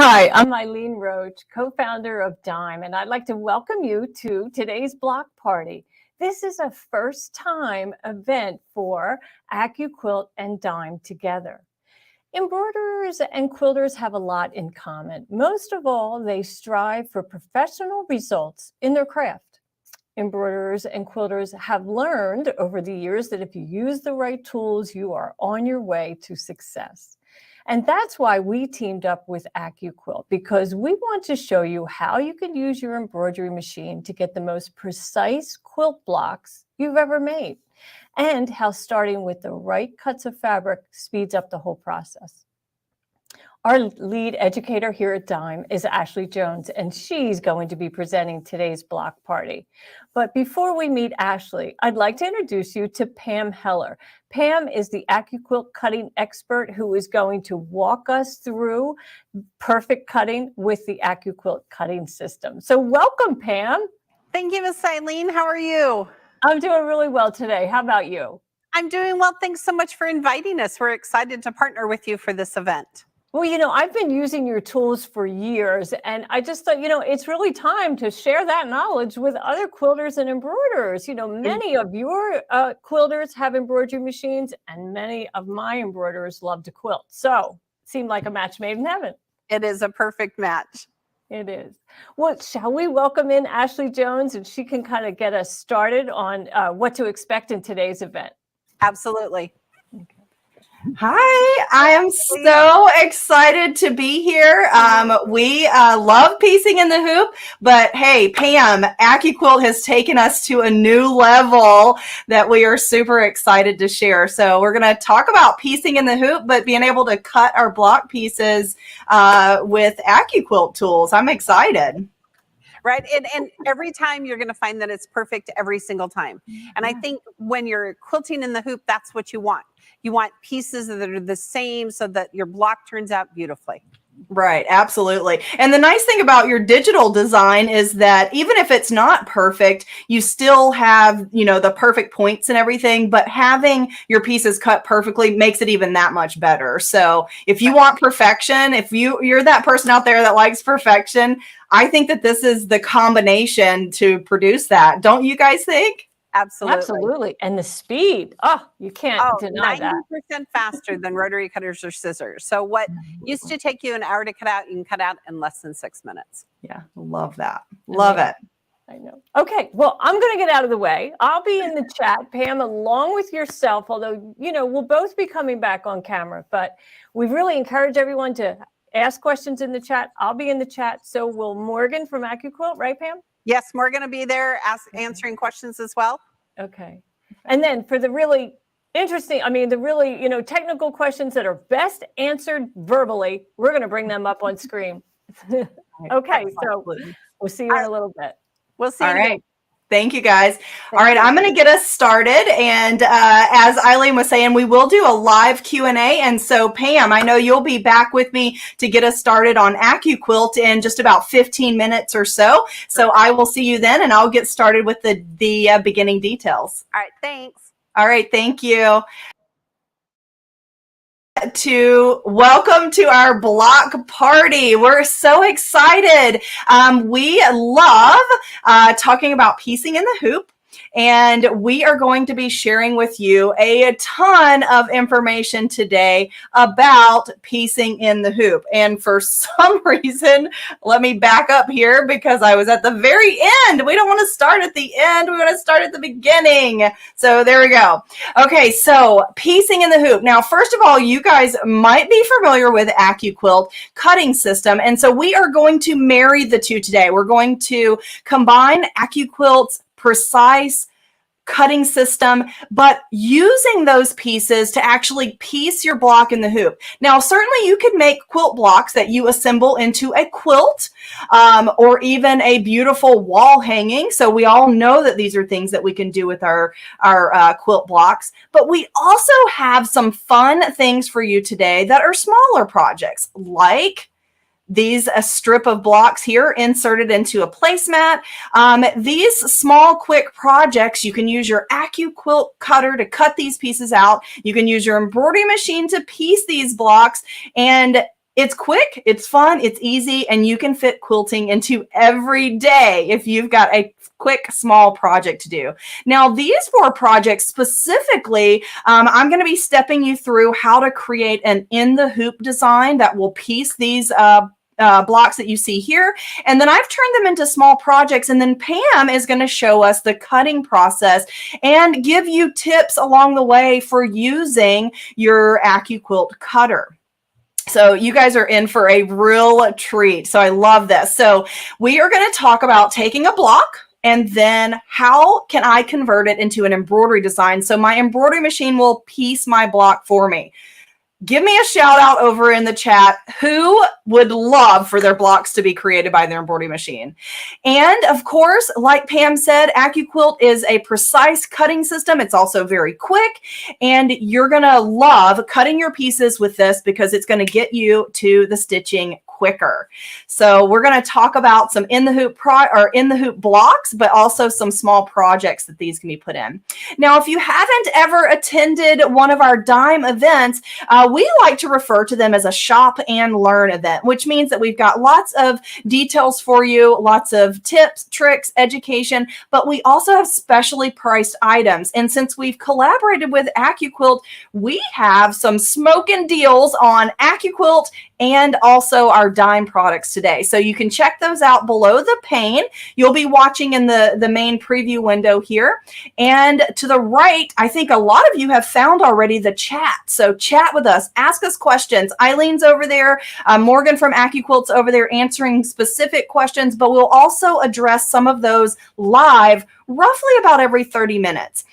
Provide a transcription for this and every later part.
Hi, I'm Eileen Roach, co-founder of Dime, and I'd like to welcome you to today's block party. This is a first-time event for AccuQuilt and Dime together. Embroiderers and quilters have a lot in common. Most of all, they strive for professional results in their craft. Embroiderers and quilters have learned over the years that if you use the right tools, you are on your way to success. And that's why we teamed up with AccuQuilt, because we want to show you how you can use your embroidery machine to get the most precise quilt blocks you've ever made, and how starting with the right cuts of fabric speeds up the whole process. Our lead educator here at Dime is Ashley Jones, and she's going to be presenting today's block party. But before we meet Ashley, I'd like to introduce you to Pam Heller. Pam is the AccuQuilt cutting expert who is going to walk us through perfect cutting with the AccuQuilt cutting system. So welcome, Pam. Thank you, Miss Eileen. How are you? I'm doing really well today. How about you? I'm doing well. Thanks so much for inviting us. We're excited to partner with you for this event. Well, I've been using your tools for years, and I just thought, it's really time to share that knowledge with other quilters and embroiderers. Many of your quilters have embroidery machines, and many of my embroiderers love to quilt. So it seemed like a match made in heaven. It is a perfect match. It is. Well, shall we welcome in Ashley Jones, and she can kind of get us started on what to expect in today's event? Absolutely. Hi, I am so excited to be here. We love piecing in the hoop, but hey, Pam, AccuQuilt has taken us to a new level that we are super excited to share. So we're going to talk about piecing in the hoop, but being able to cut our block pieces with AccuQuilt tools. I'm excited. Right. And every time you're going to find that it's perfect every single time. And I think when you're quilting in the hoop, that's what you want. You want pieces that are the same so that your block turns out beautifully. Right, absolutely. And the nice thing about your digital design is that even if it's not perfect, you still have, the perfect points and everything, but having your pieces cut perfectly makes it even that much better. So if you want perfection, if you're that person out there that likes perfection, I think that this is the combination to produce that. Don't you guys think? Absolutely. Absolutely. And the speed. You can't deny 90% that. 90% faster than rotary cutters or scissors. So what used to take you an hour to cut out, you can cut out in less than 6 minutes. Yeah, love that. Love it. I know. Okay, well, I'm going to get out of the way. I'll be in the chat, Pam, along with yourself, although, we'll both be coming back on camera. But we really encourage everyone to ask questions in the chat. I'll be in the chat. So will Morgan from AccuQuilt, right, Pam? Yes, we're going to be there answering questions as well. Okay. And then for the really interesting, the really, technical questions that are best answered verbally, we're going to bring them up on screen. Okay, so we'll see you in a little bit. We'll see you. All right. Thank you, guys. All right, I'm going to get us started. And as Eileen was saying, we will do a live Q&A. And so, Pam, I know you'll be back with me to get us started on AccuQuilt in just about 15 minutes or so. So I will see you then, and I'll get started with the beginning details. All right, thanks. All right, thank you. Welcome to our block party. We're so excited. We love talking about piecing in the hoop, and we are going to be sharing with you a ton of information today about piecing in the hoop. And for some reason, let me back up here because I was at the very end. We don't want to start at the end. We want to start at the beginning. So there we go. Okay, so piecing in the hoop. Now, first of all, you guys might be familiar with AccuQuilt cutting system. And so we are going to marry the two today. We're going to combine AccuQuilt's precise cutting system, but using those pieces to actually piece your block in the hoop. Now, certainly you could make quilt blocks that you assemble into a quilt or even a beautiful wall hanging. So we all know that these are things that we can do with our quilt blocks, but we also have some fun things for you today that are smaller projects, like a strip of blocks here inserted into a placemat. These small, quick projects, you can use your AccuQuilt cutter to cut these pieces out. You can use your embroidery machine to piece these blocks. And It's quick, it's fun, it's easy, and you can fit quilting into every day if you've got a quick, small project to do. Now, these 4 projects specifically, I'm going to be stepping you through how to create an in the hoop design that will piece these blocks that you see here. And then I've turned them into small projects. And then Pam is going to show us the cutting process and give you tips along the way for using your AccuQuilt cutter. So you guys are in for a real treat. So I love this. So we are going to talk about taking a block and then how can I convert it into an embroidery design so my embroidery machine will piece my block for me. Give me a shout out over in the chat who would love for their blocks to be created by their embroidery machine. And of course, like Pam said, AccuQuilt is a precise cutting system. It's also very quick, and you're going to love cutting your pieces with this because it's going to get you to the stitching quicker. So we're going to talk about some in the hoop blocks, but also some small projects that these can be put in. Now, if you haven't ever attended one of our Dime events, we like to refer to them as a shop and learn event, which means that we've got lots of details for you, lots of tips, tricks, education, but we also have specially priced items. And since we've collaborated with AccuQuilt, we have some smoking deals on AccuQuilt and also our Dime products today. So you can check those out below the pane. You'll be watching in the main preview window here. And to the right, I think a lot of you have found already the chat. So chat with us, ask us questions. Eileen's over there. Morgan from AccuQuilt's over there answering specific questions, but we'll also address some of those live roughly about every 30 minutes.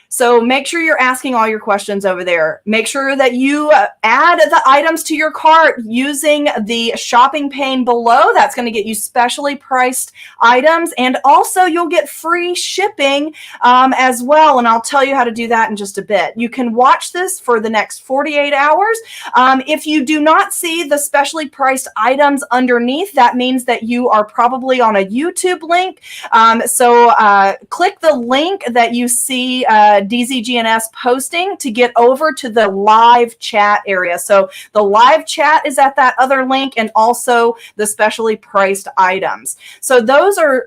So make sure you're asking all your questions over there. Make sure that you add the items to your cart using the shopping pane below. That's going to get you specially priced items. And also you'll get free shipping as well. And I'll tell you how to do that in just a bit. You can watch this for the next 48 hours. If you do not see the specially priced items underneath, that means that you are probably on a YouTube link. So click the link that you see DZGNS posting to get over to the live chat area. So the live chat is at that other link and also the specially priced items. So those are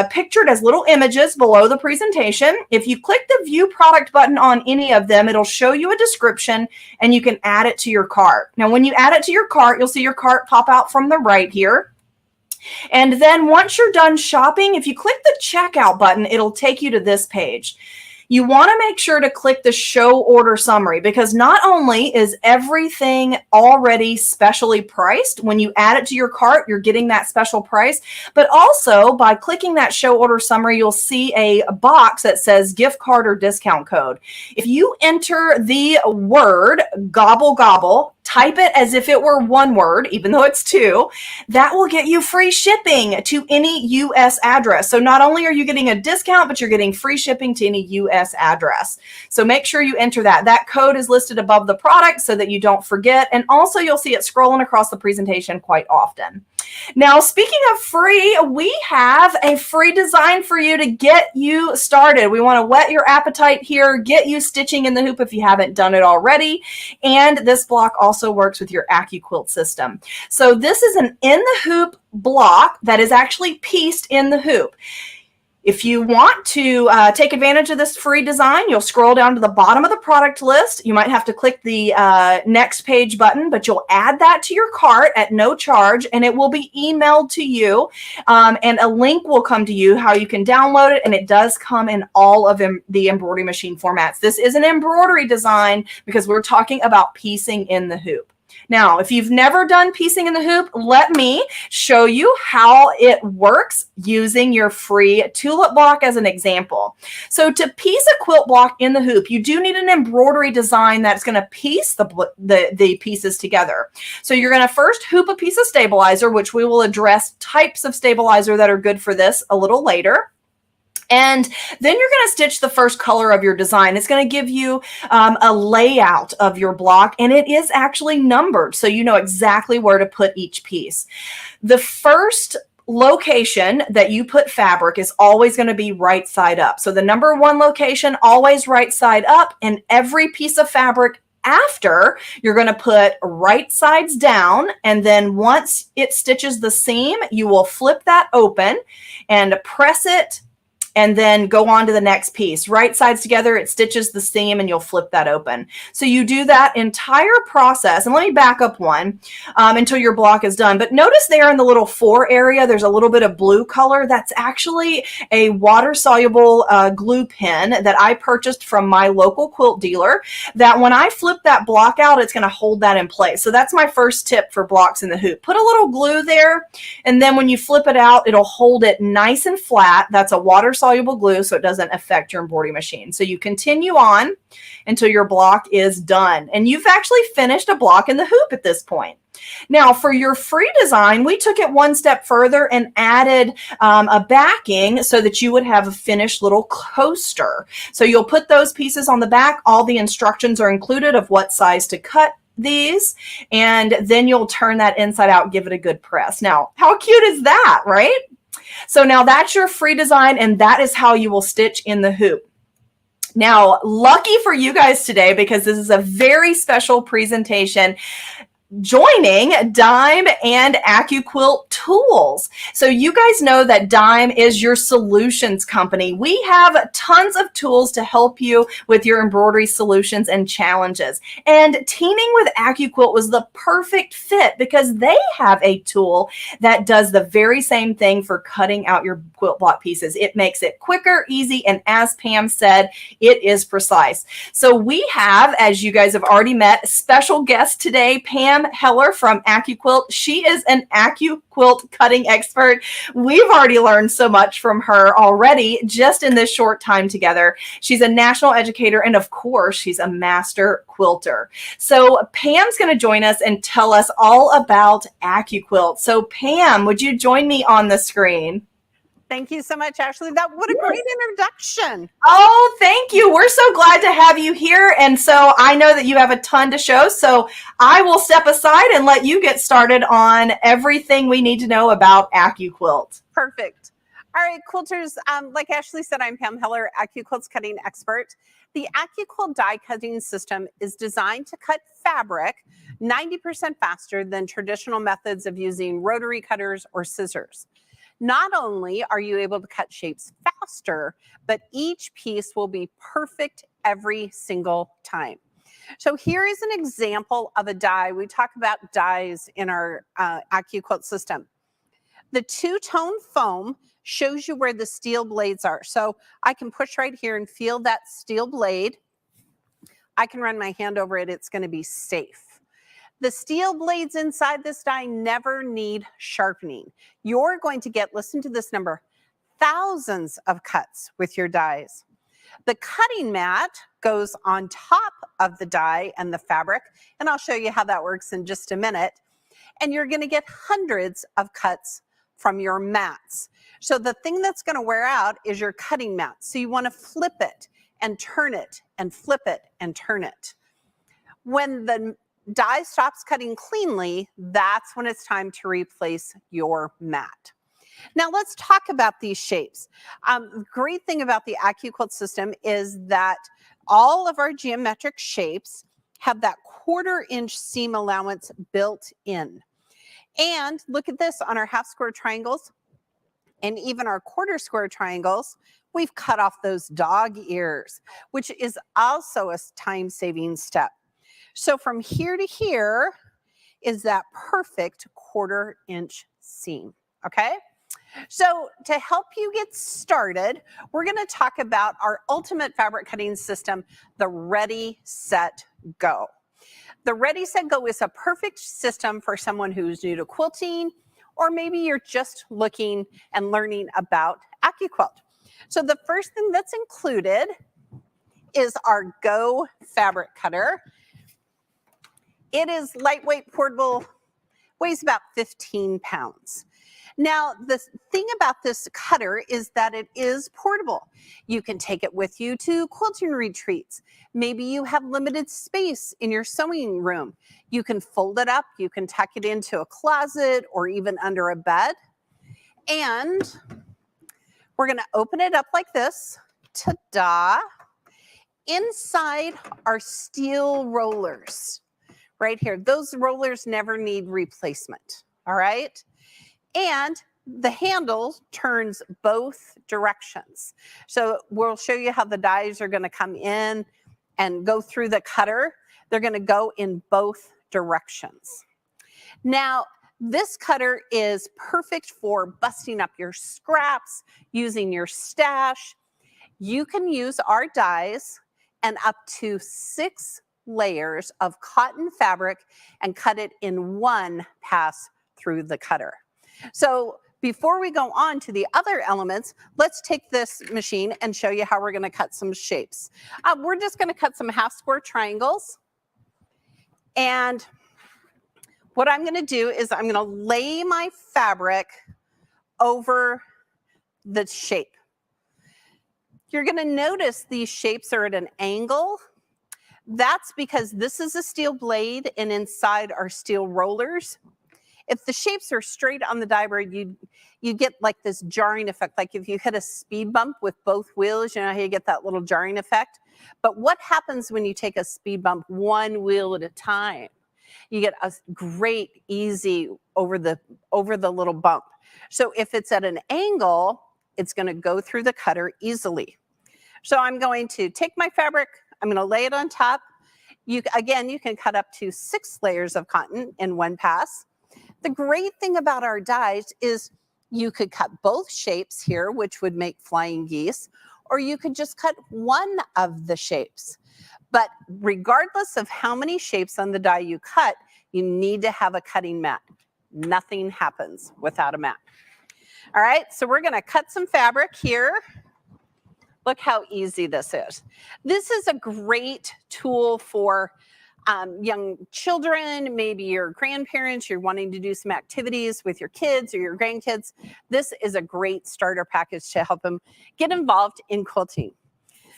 pictured as little images below the presentation. If you click the view product button on any of them, it'll show you a description and you can add it to your cart. Now, when you add it to your cart, you'll see your cart pop out from the right here. And then once you're done shopping, if you click the checkout button, it'll take you to this page. You want to make sure to click the show order summary because not only is everything already specially priced, when you add it to your cart, you're getting that special price, but also by clicking that show order summary, you'll see a box that says gift card or discount code. If you enter the word gobble gobble, type it as if it were one word, even though it's 2, that will get you free shipping to any U.S. address. So not only are you getting a discount, but you're getting free shipping to any U.S. address. So make sure you enter that. That code is listed above the product so that you don't forget. And also you'll see it scrolling across the presentation quite often. Now, speaking of free, we have a free design for you to get you started. We want to whet your appetite here, get you stitching in the hoop if you haven't done it already. And this block also works with your AccuQuilt system. So this is an in the hoop block that is actually pieced in the hoop. If you want to take advantage of this free design, you'll scroll down to the bottom of the product list. You might have to click the next page button, but you'll add that to your cart at no charge, and it will be emailed to you, and a link will come to you how you can download it, and it does come in all of the embroidery machine formats. This is an embroidery design because we're talking about piecing in the hoop. Now, if you've never done piecing in the hoop, let me show you how it works using your free tulip block as an example. So to piece a quilt block in the hoop, you do need an embroidery design that's going to piece the pieces together. So you're going to first hoop a piece of stabilizer, which we will address types of stabilizer that are good for this a little later. And then you're going to stitch the first color of your design. It's going to give you a layout of your block, and it is actually numbered, so you know exactly where to put each piece. The first location that you put fabric is always going to be right side up. So the number 1 location, always right side up, and every piece of fabric After, you're going to put right sides down, and then once it stitches the seam, you will flip that open and press it, and then go on to the next piece. Right sides together, it stitches the seam, and you'll flip that open. So you do that entire process. And let me back up one until your block is done. But notice there in the little 4 area, there's a little bit of blue color. That's actually a water-soluble glue pen that I purchased from my local quilt dealer, that when I flip that block out, it's going to hold that in place. So that's my first tip for blocks in the hoop. Put a little glue there, and then when you flip it out, it'll hold it nice and flat. That's a water-soluble glue, so it doesn't affect your embroidery machine. So you continue on until your block is done, and you've actually finished a block in the hoop at this point. Now, for your free design, we took it one step further and added a backing so that you would have a finished little coaster. So you'll put those pieces on the back. All the instructions are included of what size to cut these, and then you'll turn that inside out, give it a good press. Now, how cute is that, right? So now that's your free design, and that is how you will stitch in the hoop. Now, lucky for you guys today, because this is a very special presentation, joining Dime and AccuQuilt tools. So you guys know that Dime is your solutions company. We have tons of tools to help you with your embroidery solutions and challenges. And teaming with AccuQuilt was the perfect fit, because they have a tool that does the very same thing for cutting out your quilt block pieces. It makes it quicker, easy, and as Pam said, it is precise. So we have, as you guys have already met, special guest today, Pam Heller from AccuQuilt. She is an AccuQuilt cutting expert. We've already learned so much from her already just in this short time together. She's a national educator, and of course, she's a master quilter. So Pam's going to join us and tell us all about AccuQuilt. So Pam, would you join me on the screen? Thank you so much, Ashley. What a great introduction. Oh, thank you. We're so glad to have you here. And so I know that you have a ton to show, so I will step aside and let you get started on everything we need to know about AccuQuilt. Perfect. All right, quilters, like Ashley said, I'm Pam Heller, AccuQuilt's cutting expert. The AccuQuilt die cutting system is designed to cut fabric 90% faster than traditional methods of using rotary cutters or scissors. Not only are you able to cut shapes faster, but each piece will be perfect every single time. So here is an example of a die. We talk about dies in our AccuQuilt system. The two-tone foam shows you where the steel blades are. So I can push right here and feel that steel blade. I can run my hand over it. It's going to be safe. The steel blades inside this die never need sharpening. You're going to get, listen to this number, thousands of cuts with your dies. The cutting mat goes on top of the die and the fabric, and I'll show you how that works in just a minute. And you're going to get hundreds of cuts from your mats. So the thing that's going to wear out is your cutting mat. So you want to flip it and turn it and flip it and turn it. When the die stops cutting cleanly, that's when it's time to replace your mat. Now let's talk about these shapes. Great thing about the AccuQuilt system is that all of our geometric shapes have that 1/4 inch seam allowance built in. And look at this, on our half square triangles and even our 1/4 square triangles, we've cut off those dog ears, which is also a time-saving step. So from here to here is that perfect 1/4 inch seam, okay? So to help you get started, we're gonna talk about our ultimate fabric cutting system, the Ready, Set, Go. The Ready, Set, Go is a perfect system for someone who's new to quilting, or maybe you're just looking and learning about AccuQuilt. So the first thing that's included is our Go fabric cutter. It is lightweight, portable, weighs about 15 pounds. Now, the thing about this cutter is that it is portable. You can take it with you to quilting retreats. Maybe you have limited space in your sewing room. You can fold it up, you can tuck it into a closet or even under a bed. And we're gonna open it up like this, ta-da. inside are steel rollers right here. Those rollers never need replacement, all right? And the handle turns both directions. So we'll show you how the dies are going to come in and go through the cutter. They're going to go in both directions. Now, this cutter is perfect for busting up your scraps, using your stash. You can use our dies and up to 6 layers of cotton fabric and cut it in one pass through the cutter. So before we go on to the other elements, let's take this machine and show you how we're going to cut some shapes. We're just going to cut some half square triangles. And what I'm going to do is I'm going to lay my fabric over the shape. You're going to notice these shapes are at an angle. That's because this is a steel blade and inside are steel rollers. If the shapes are straight on the die board, you get like this jarring effect. Like if you hit a speed bump with both wheels, you know how you get that little jarring effect? But what happens when you take a speed bump one wheel at a time? You get a great easy over the little bump. So if it's at an angle, it's going to go through the cutter easily. So I'm going to take my fabric, I'm going to lay it on top. Again, you can cut up to 6 layers of cotton in one pass. The great thing about our dies is you could cut both shapes here, which would make flying geese, or you could just cut one of the shapes. But regardless of how many shapes on the die you cut, you need to have a cutting mat. Nothing happens without a mat. All right, so we're going to cut some fabric here. Look how easy this is. This is a great tool for young children, maybe your grandparents, you're wanting to do some activities with your kids or your grandkids. This is a great starter package to help them get involved in quilting.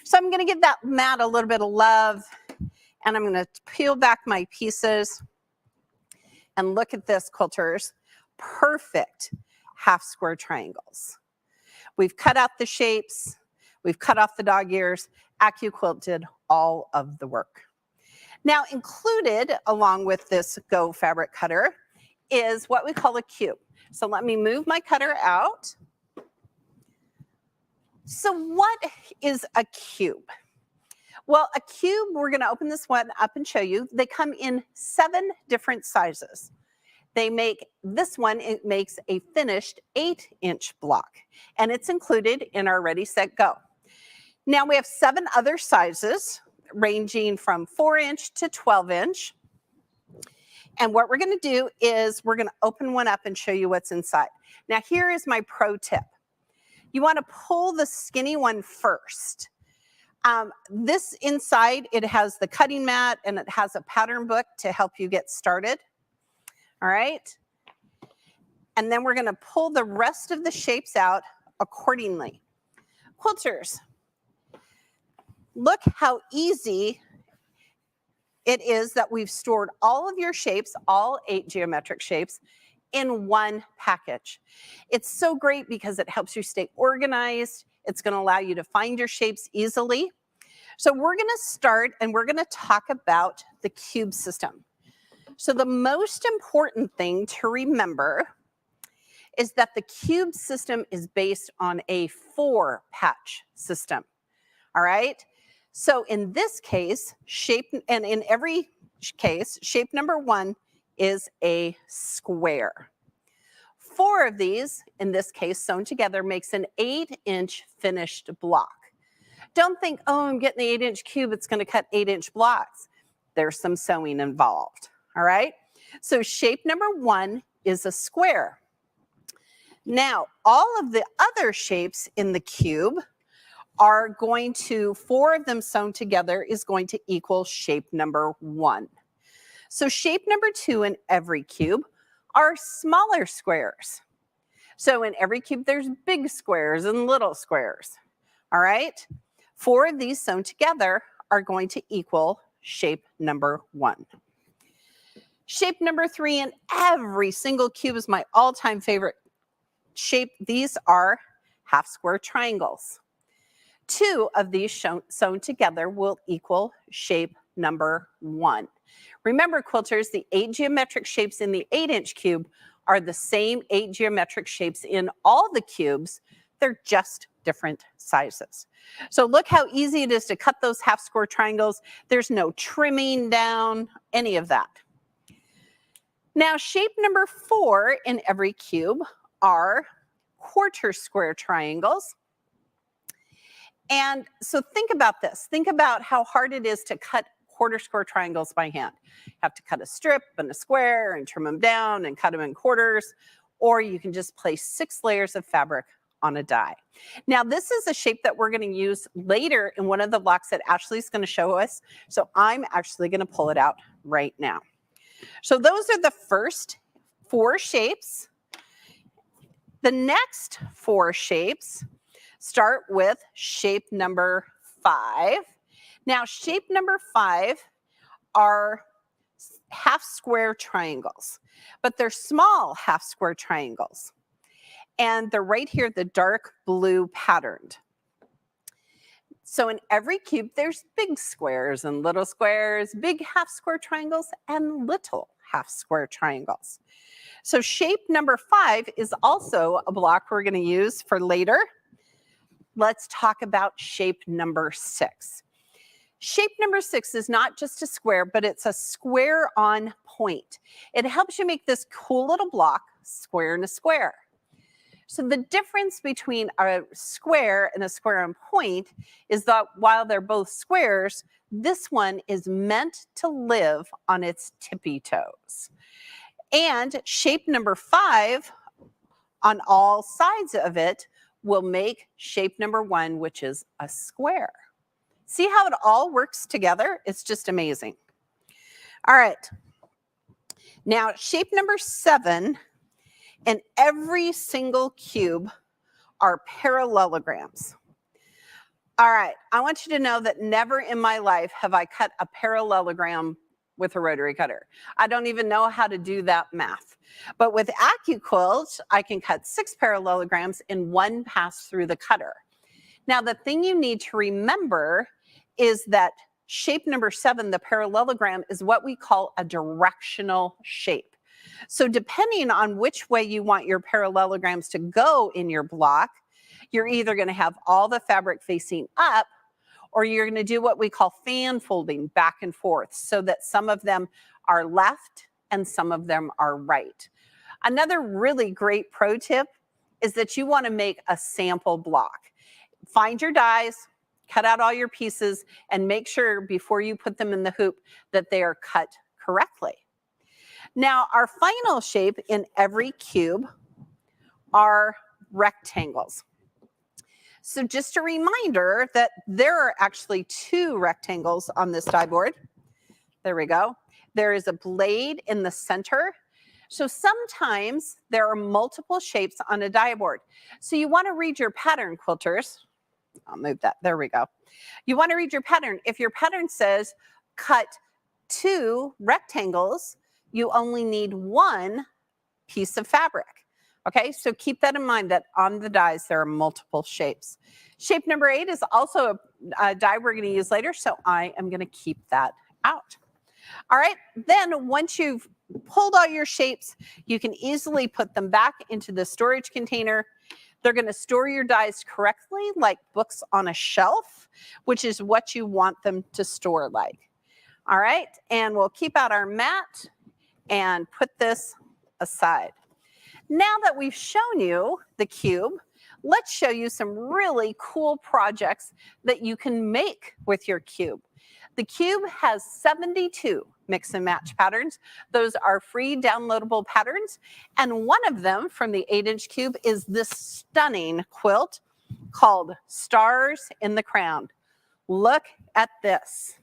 So I'm going to give that mat a little bit of love, and I'm going to peel back my pieces and look at this, quilters. Perfect half square triangles. We've cut out the shapes. We've cut off the dog ears. AccuQuilt did all of the work. Now included along with this Go fabric cutter is what we call a cube. So let me move my cutter out. So what is a cube? Well, a cube, we're going to open this one up and show you. They come in 7 different sizes. They make this one, it makes a finished 8-inch block, and it's included in our Ready, Set, Go. Now we have 7 other sizes ranging from 4-inch to 12-inch. And what we're going to do is we're going to open one up and show you what's inside. Now here is my pro tip. You want to pull the skinny one first. This inside, it has the cutting mat and it has a pattern book to help you get started. All right. And then we're going to pull the rest of the shapes out accordingly. Quilters, look how easy it is that we've stored all of your shapes, all 8 geometric shapes, in one package. It's so great because it helps you stay organized. It's going to allow you to find your shapes easily. So we're going to start and we're going to talk about the cube system. So the most important thing to remember is that the cube system is based on a 4-patch system. All right? So in this case, and in every case, shape number 1 is a square. 4 of these, in this case, sewn together makes an 8-inch finished block. Don't think, oh, I'm getting the 8-inch cube, it's going to cut 8-inch blocks. There's some sewing involved. All right? So shape number 1 is a square. Now, all of the other shapes in the cube are going to, 4 of them sewn together is going to equal shape number 1. So shape number 2 in every cube are smaller squares. So in every cube, there's big squares and little squares. All right? 4 of these sewn together are going to equal shape number 1. Shape number 3 in every single cube is my all-time favorite shape. These are half square triangles. 2 of these sewn together will equal shape number 1. Remember, quilters, the 8 geometric shapes in the 8-inch cube are the same 8 geometric shapes in all the cubes. They're just different sizes. So look how easy it is to cut those half square triangles. There's no trimming down, any of that. Now, shape number 4 in every cube are quarter square triangles. And so think about this. Think about how hard it is to cut quarter square triangles by hand. You have to cut a strip and a square and trim them down and cut them in quarters, or you can just place 6 layers of fabric on a die. Now, this is a shape that we're going to use later in one of the blocks that Ashley's going to show us. So I'm actually going to pull it out right now. So those are the first 4 shapes. The next 4 shapes start with shape number 5. Now, shape number 5 are half square triangles, but they're small half square triangles. And they're right here, the dark blue patterned. So in every cube, there's big squares and little squares, big half square triangles and little half square triangles. So shape number 5 is also a block we're going to use for later. Let's talk about shape number 6. Shape number 6 is not just a square, but it's a square on point. It helps you make this cool little block, square and a square. So the difference between a square and a square on point is that while they're both squares, this one is meant to live on its tippy toes. And shape number 5 on all sides of it will make shape number 1, which is a square. See how it all works together? It's just amazing. All right. Now, shape number 7 in every single cube are parallelograms. All right. I want you to know that never in my life have I cut a parallelogram with a rotary cutter. I don't even know how to do that math. But with AccuQuilt, I can cut 6 parallelograms in one pass through the cutter. Now, the thing you need to remember is that shape number 7, the parallelogram, is what we call a directional shape. So depending on which way you want your parallelograms to go in your block, you're either going to have all the fabric facing up, or you're going to do what we call fan folding back and forth so that some of them are left and some of them are right. Another really great pro tip is that you want to make a sample block. Find your dies, cut out all your pieces, and make sure before you put them in the hoop that they are cut correctly. Now, our final shape in every cube are rectangles. So just a reminder that there are actually 2 rectangles on this die board. There we go. There is a blade in the center. So sometimes there are multiple shapes on a die board. So you want to read your pattern, quilters. I'll move that. There we go. You want to read your pattern. If your pattern says cut 2 rectangles, you only need 1 piece of fabric. Okay, so keep that in mind that on the dies there are multiple shapes. Shape number 8 is also a die we're going to use later, so I am going to keep that out. All right, then once you've pulled all your shapes, you can easily put them back into the storage container. They're going to store your dies correctly, like books on a shelf, which is what you want them to store like. All right, and we'll keep out our mat and put this aside. Now that we've shown you the cube, let's show you some really cool projects that you can make with your cube. The cube has 72 mix and match patterns. Those are free downloadable patterns. And one of them from the 8-inch cube is this stunning quilt called Stars in the Crown. Look at this.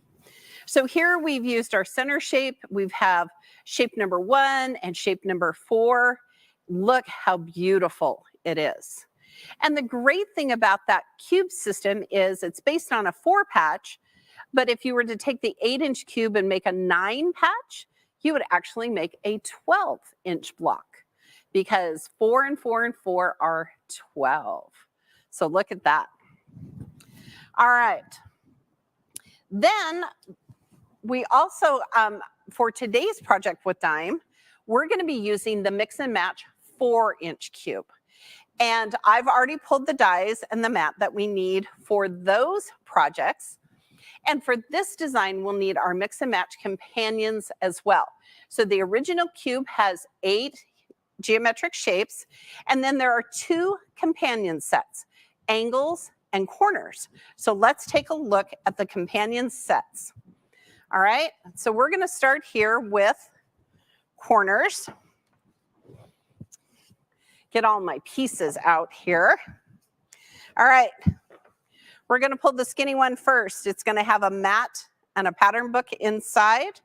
So here we've used our center shape. We have shape number 1 and shape number 4. Look how beautiful it is. And the great thing about that cube system is it's based on a 4-patch, but if you were to take the 8-inch cube and make a 9-patch, you would actually make a 12-inch block because 4 and 4 and 4 are 12. So look at that. All right. Then we also, for today's project with Dime, we're going to be using the Mix and Match 4-inch cube. And I've already pulled the dies and the mat that we need for those projects. And for this design, we'll need our Mix and Match companions as well. So the original cube has 8 geometric shapes, and then there are 2 companion sets, angles and corners. So let's take a look at the companion sets. All right, so we're going to start here with corners. Get all my pieces out here. All right, we're going to pull the skinny one first. It's going to have a mat and a pattern book inside.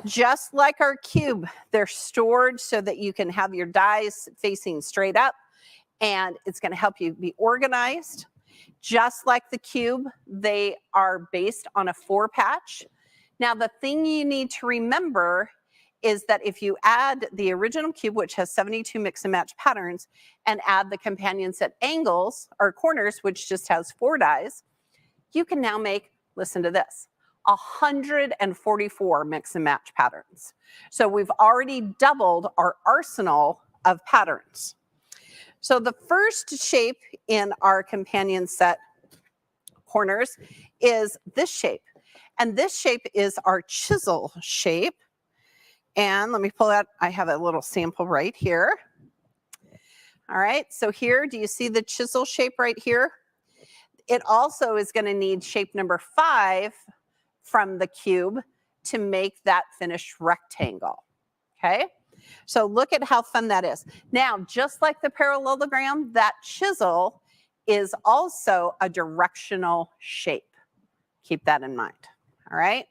Just like our cube, they're stored so that you can have your dies facing straight up, and it's going to help you be organized. Just like the cube, they are based on a 4-patch. Now, the thing you need to remember is that if you add the original cube, which has 72 mix and match patterns, and add the companion set angles or corners, which just has 4 dies, you can now make, listen to this, 144 mix and match patterns. So we've already doubled our arsenal of patterns. So the first shape in our companion set corners is this shape. And this shape is our chisel shape. And let me pull out, I have a little sample right here. All right, so here, do you see the chisel shape right here? It also is going to need shape number 5 from the cube to make that finished rectangle. Okay, so look at how fun that is. Now, just like the parallelogram, that chisel is also a directional shape. Keep that in mind. All right.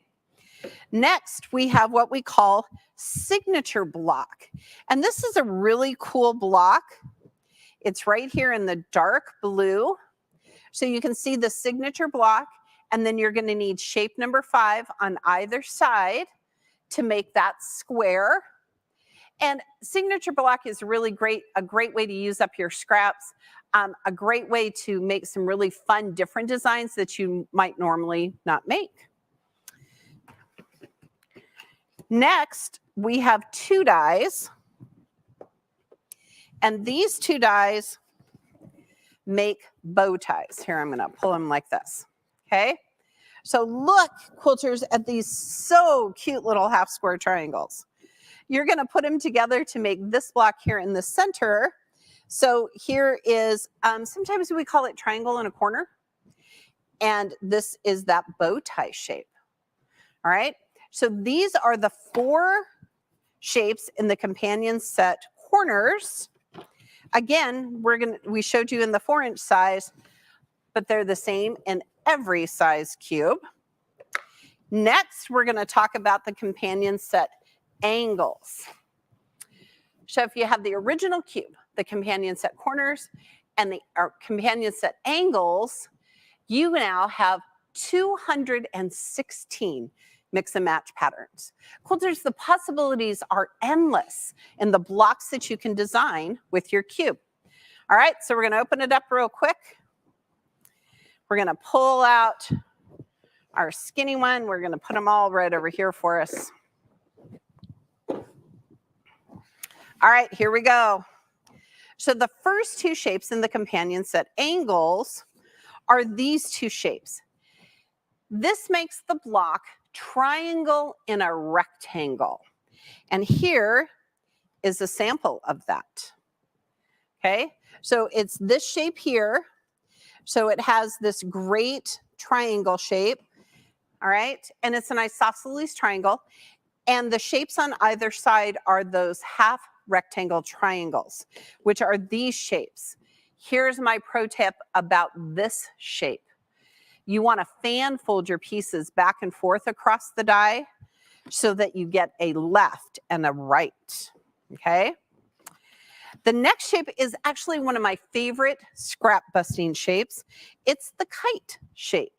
Next, we have what we call signature block. And this is a really cool block. It's right here in the dark blue. So you can see the signature block, and then you're going to need shape number 5 on either side to make that square. And signature block is really great, a great way to use up your scraps, a great way to make some really fun, different designs that you might normally not make. Next, we have 2 dies, and these 2 dies make bow ties. Here, I'm going to pull them like this. Okay, so look, quilters, at these so cute little half square triangles. You're going to put them together to make this block here in the center. So here is, sometimes we call it triangle in a corner, and this is that bow tie shape. All right, so these are the 4 shapes in the companion set corners. Again, we showed you in the 4-inch size, but they're the same in every size cube. Next, we're going to talk about the companion set angles. So if you have the original cube, the companion set corners, and the companion set angles, you now have 216 mix and match patterns. Quilters, the possibilities are endless in the blocks that you can design with your cube. All right, so we're going to open it up real quick. We're going to pull out our skinny one. We're going to put them all right over here for us. All right, here we go. So the first 2 shapes in the companion set angles are these 2 shapes. This makes the block triangle in a rectangle. And here is a sample of that. Okay, so it's this shape here. So it has this great triangle shape. All right, and it's an isosceles triangle. And the shapes on either side are those half rectangle triangles, which are these shapes. Here's my pro tip about this shape. You want to fan fold your pieces back and forth across the die so that you get a left and a right, okay? The next shape is actually one of my favorite scrap busting shapes. It's the kite shape.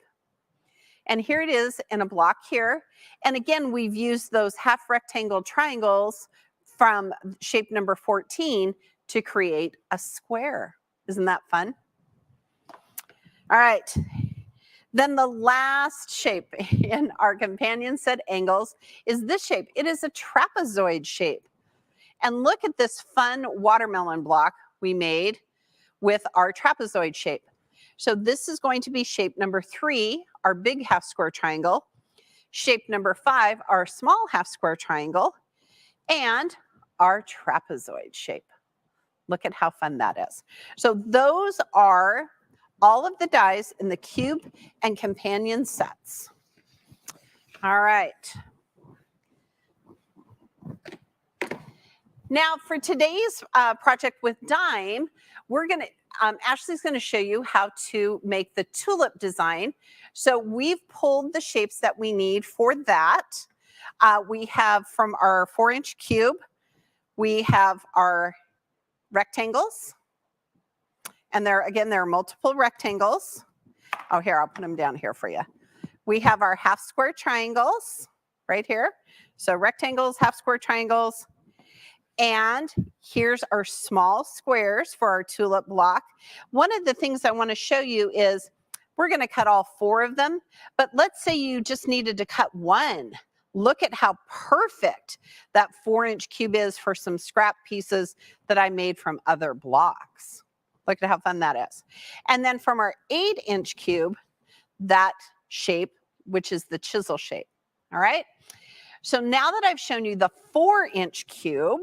And here it is in a block here. And again, we've used those half rectangle triangles from shape number 14 to create a square. Isn't that fun? All right, Then the last shape in our companion set angles is this shape. It is a trapezoid shape. And look at this fun watermelon block we made with our trapezoid shape. So this is going to be shape number 3, our big half square triangle. Shape number 5, our small half square triangle. And our trapezoid shape. Look at how fun that is. So those are all of the dies in the cube and companion sets. All right. Now for today's project with dime, we're going to, Ashley's going to show you how to make the tulip design. So we've pulled the shapes that we need for that. We have from our 4-inch cube, we have our rectangles. And there are multiple rectangles. Oh, here, I'll put them down here for you. We have our half square triangles right here. So rectangles, half square triangles. And here's our small squares for our tulip block. One of the things I want to show you is we're going to cut all 4 of them. But let's say you just needed to cut 1. Look at how perfect that 4-inch cube is for some scrap pieces that I made from other blocks. Look at how fun that is. And then from our 8-inch cube, that shape, which is the chisel shape. All right. So now that I've shown you the 4-inch cube,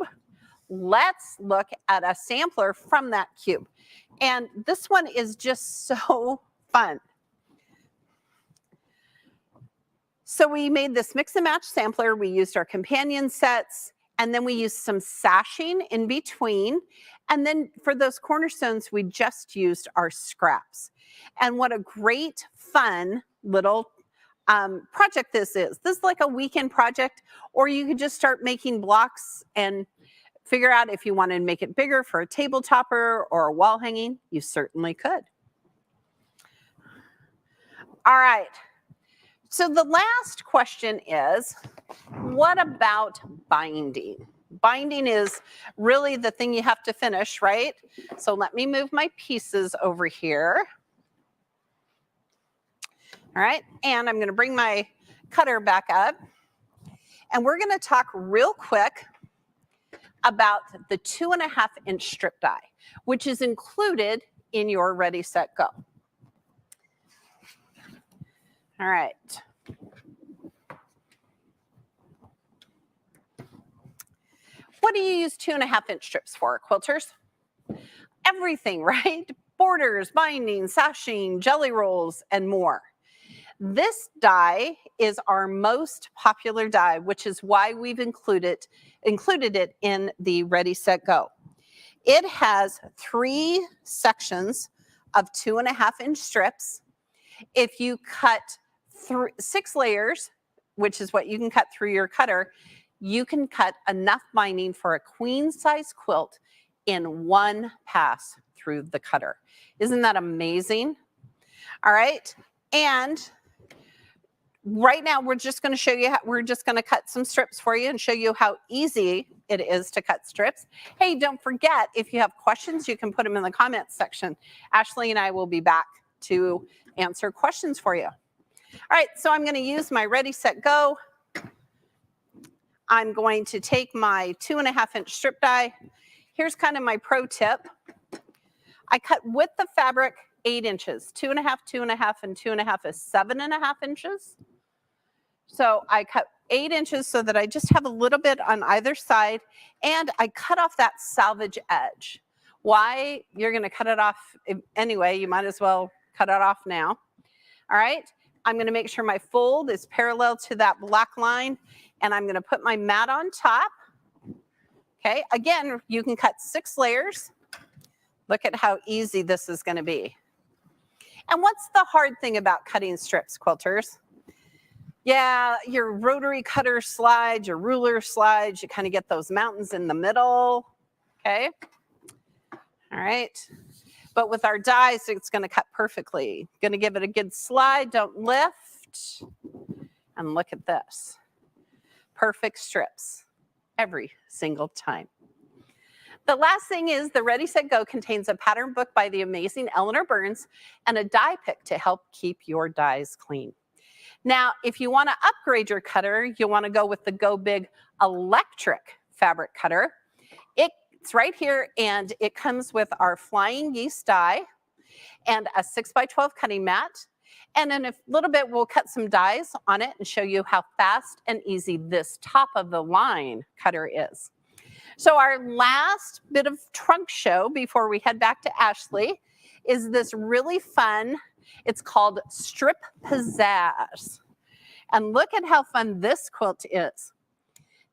let's look at a sampler from that cube. And this one is just so fun. So we made this mix and match sampler. We used our companion sets, and then we used some sashing in between. And then for those cornerstones, we just used our scraps. And what a great, fun little project this is. This is like a weekend project, or you could just start making blocks and figure out if you want to make it bigger for a table topper or a wall hanging. You certainly could. All right. So the last question is, what about binding? Binding is really the thing you have to finish, right? So let me move my pieces over here. All right, and I'm going to bring my cutter back up. And we're going to talk real quick about the 2.5-inch strip die, which is included in your Ready, Set, Go. All right. What do you use 2.5-inch strips for, quilters? Everything, right? Borders, binding, sashing, jelly rolls, and more. This die is our most popular die, which is why we've included it in the Ready, Set, Go. It has 3 sections of 2.5-inch strips. If you cut 6 layers, which is what you can cut through your cutter, you can cut enough binding for a queen size quilt in 1 pass through the cutter. Isn't that amazing? All right. And right now we're just going to show you we're just going to cut some strips for you and show you how easy it is to cut strips. Hey, don't forget, if you have questions, you can put them in the comments section. Ashley and I will be back to answer questions for you. All right, so I'm going to use my Ready, Set, Go. I'm going to take my 2.5-inch strip die. Here's kind of my pro tip. I cut with the fabric 8 inches. 2.5, 2.5, and 2.5 is 7.5 inches. So I cut 8 inches so that I just have a little bit on either side, and I cut off that salvage edge. Why? You're going to cut it off anyway. You might as well cut it off now. All right. I'm going to make sure my fold is parallel to that black line, and I'm going to put my mat on top. Okay. Again, you can cut 6 layers. Look at how easy this is going to be. And what's the hard thing about cutting strips, quilters? Yeah, your rotary cutter slides, your ruler slides, you kind of get those mountains in the middle. Okay. All right. But with our dies, it's going to cut perfectly. Going to give it a good slide. Don't lift. And look at this. Perfect strips every single time. The last thing is the Ready, Set, Go contains a pattern book by the amazing Eleanor Burns and a die pick to help keep your dies clean. Now, if you want to upgrade your cutter, you'll want to go with the Go Big electric fabric cutter. It's right here, and it comes with our flying geese die and a 6x12 cutting mat. And in a little bit, we'll cut some dies on it and show you how fast and easy this top of the line cutter is. So our last bit of trunk show before we head back to Ashley is this really fun, it's called Strip Pizzazz. And look at how fun this quilt is.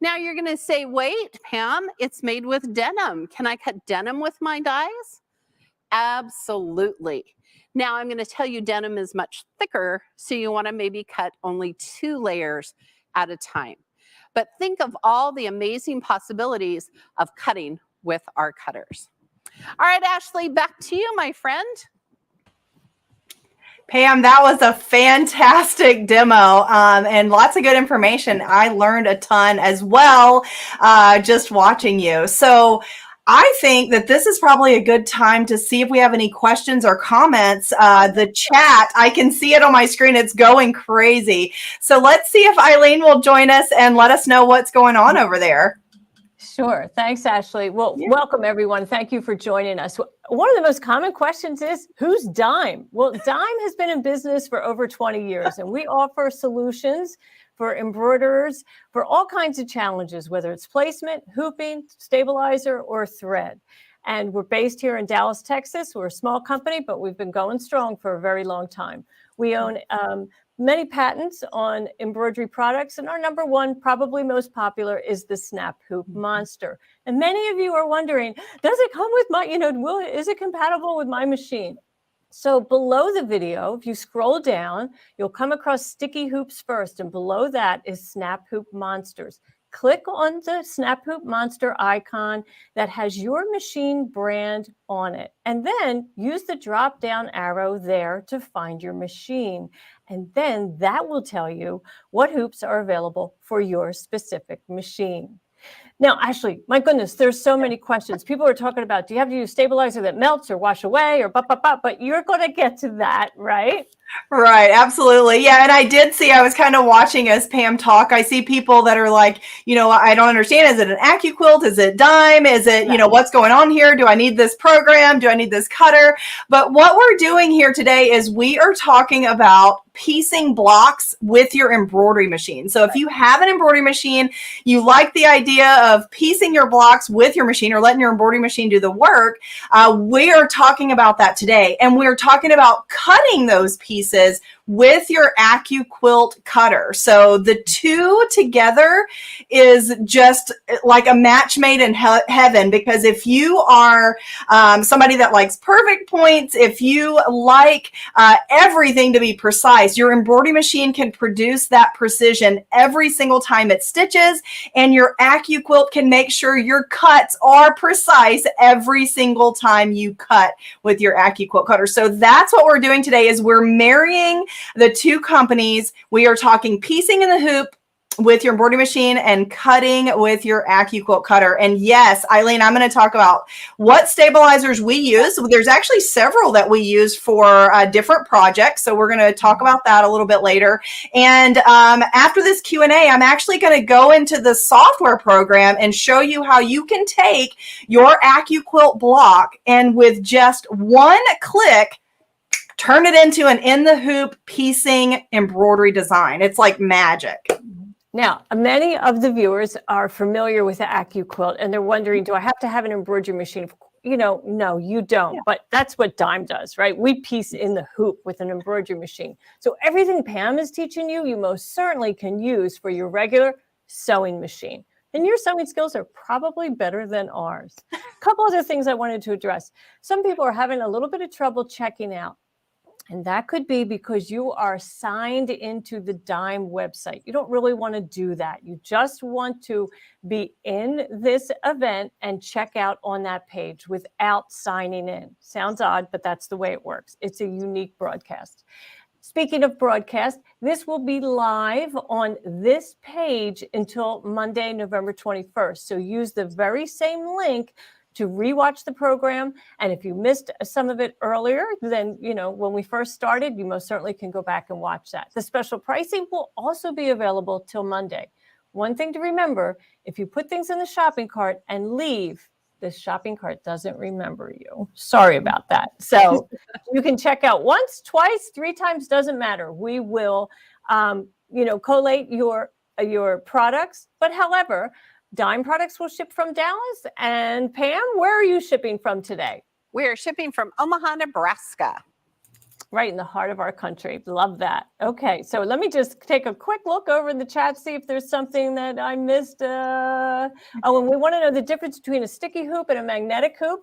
Now you're gonna say, wait, Pam, it's made with denim. Can I cut denim with my dies? Absolutely. Now I'm gonna tell you denim is much thicker, so you wanna maybe cut only 2 layers at a time. But think of all the amazing possibilities of cutting with our cutters. All right, Ashley, back to you, my friend. Pam, that was a fantastic demo and lots of good information. I learned a ton as well just watching you. So I think that this is probably a good time to see if we have any questions or comments. The chat, I can see it on my screen. It's going crazy. So let's see if Eileen will join us and let us know what's going on over there. Sure. Thanks, Ashley. Well, welcome, everyone. Thank you for joining us. One of the most common questions is, who's Dime? Well, Dime has been in business for over 20 years, and we offer solutions for embroiderers for all kinds of challenges, whether it's placement, hooping, stabilizer, or thread. And we're based here in Dallas, Texas. We're a small company, but we've been going strong for a very long time. We own many patents on embroidery products, and our number one, probably most popular, is the Snap Hoop Monster. And many of you are wondering, does it come with my, is it compatible with my machine? So below the video, if you scroll down, you'll come across Sticky Hoops first, and below that is Snap Hoop Monsters. Click on the Snap Hoop Monster icon that has your machine brand on it, and then use the drop down arrow there to find your machine. And then that will tell you what hoops are available for your specific machine. Now, Ashley, my goodness, there's so many questions. People are talking about, do you have to use stabilizer that melts or wash away or but you're going to get to that, right? Right, absolutely. Yeah, and I did see, I was kind of watching as Pam talk. I see people that are like, I don't understand. Is it an AccuQuilt? Is it Dime? Is it, what's going on here? Do I need this program? Do I need this cutter? But what we're doing here today is we are talking about piecing blocks with your embroidery machine. So if you have an embroidery machine, you like the idea of piecing your blocks with your machine or letting your embroidery machine do the work, we are talking about that today. And we're talking about cutting those pieces with your AccuQuilt cutter. So the two together is just like a match made in heaven, because if you are somebody that likes perfect points, if you like everything to be precise, your embroidery machine can produce that precision every single time it stitches, and your AccuQuilt can make sure your cuts are precise every single time you cut with your AccuQuilt cutter. So that's what we're doing today, is we're marrying the two companies. We are talking piecing in the hoop with your embroidery machine and cutting with your AccuQuilt cutter. And yes, Eileen, I'm going to talk about what stabilizers we use. There's actually several that we use for different projects. So we're going to talk about that a little bit later. And after this Q&A, I'm actually going to go into the software program and show you how you can take your AccuQuilt block and with just one click, turn it into an in the hoop piecing embroidery design. It's like magic. Now, many of the viewers are familiar with the AccuQuilt, and they're wondering, do I have to have an embroidery machine? No, you don't. Yeah. But that's what Dime does, right? We piece in the hoop with an embroidery machine. So everything Pam is teaching you, you most certainly can use for your regular sewing machine. And your sewing skills are probably better than ours. A couple other things I wanted to address. Some people are having a little bit of trouble checking out. And that could be because you are signed into the Dime website. You don't really want to do that. You just want to be in this event and check out on that page without signing in. Sounds odd, but that's the way it works. It's a unique broadcast. Speaking of broadcast, this will be live on this page until Monday, November 21st. So use the very same link to rewatch the program. And if you missed some of it earlier, then, when we first started, you most certainly can go back and watch that. The special pricing will also be available till Monday. One thing to remember, if you put things in the shopping cart and leave, the shopping cart doesn't remember you. Sorry about that. So you can check out once, twice, 3 times, doesn't matter. We will, collate your products. But however, Dime products will ship from Dallas. And Pam, where are you shipping from today? We are shipping from Omaha, Nebraska. Right in the heart of our country. Love that. Okay, so let me just take a quick look over in the chat, see if there's something that I missed. And we want to know the difference between a sticky hoop and a magnetic hoop.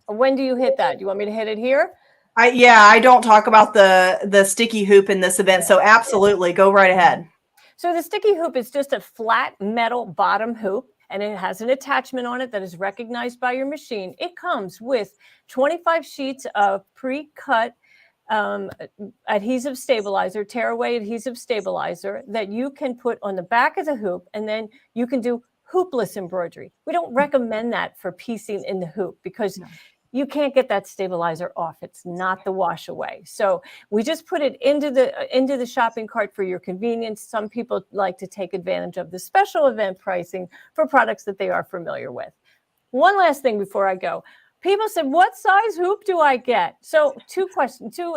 When do you hit that? You want me to hit it here? I don't talk about the sticky hoop in this event, so absolutely, go right ahead. So the sticky hoop is just a flat metal bottom hoop, and it has an attachment on it that is recognized by your machine. It comes with 25 sheets of pre-cut adhesive stabilizer, tearaway adhesive stabilizer that you can put on the back of the hoop, and then you can do hoopless embroidery. We don't recommend that for piecing in the hoop because you can't get that stabilizer off. It's not the wash away. So we just put it into the shopping cart for your convenience. Some people like to take advantage of the special event pricing for products that they are familiar with. One last thing before I go. People said, what size hoop do I get? So 2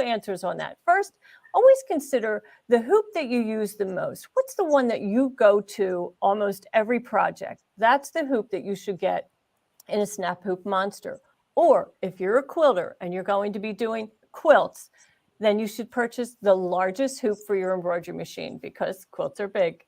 answers on that. First, always consider the hoop that you use the most. What's the one that you go to almost every project? That's the hoop that you should get in a Snap Hoop Monster. Or if you're a quilter and you're going to be doing quilts, then you should purchase the largest hoop for your embroidery machine because quilts are big.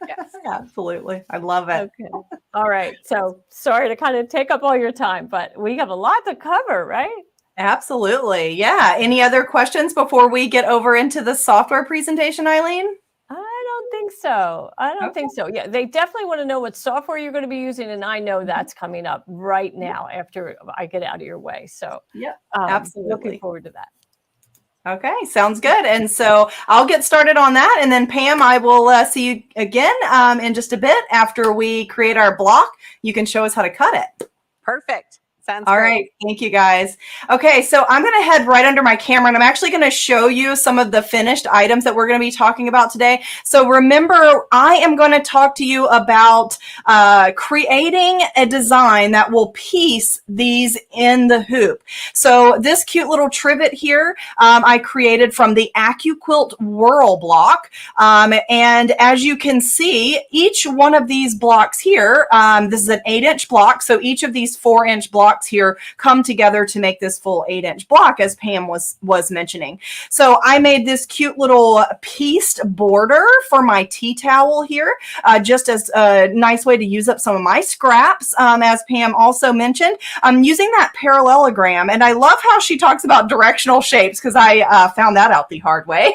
Yes, absolutely. I love it. Okay. All right. So sorry to kind of take up all your time, but we have a lot to cover, right? Absolutely. Yeah. Any other questions before we get over into the software presentation, Eileen? I don't think so. I don't think so. Yeah, they definitely want to know what software you're going to be using, and I know that's coming up right now after I get out of your way. So yeah, absolutely. Looking forward to that. Okay, sounds good. And so I'll get started on that. And then Pam, I will see you again in just a bit after we create our block. You can show us how to cut it. Perfect. Sounds All great. right. Thank you, guys. Okay, so I'm going to head right under my camera, and I'm actually going to show you some of the finished items that we're going to be talking about today. So remember, I am going to talk to you about creating a design that will piece these in the hoop. So this cute little trivet here, I created from the AccuQuilt Whirl block. And as you can see, each one of these blocks here, this is an 8-inch block. So each of these 4-inch blocks here come together to make this full 8-inch block, as Pam was mentioning. So I made this cute little pieced border for my tea towel here, just as a nice way to use up some of my scraps, as Pam also mentioned. I'm using that parallelogram, and I love how she talks about directional shapes because I found that out the hard way.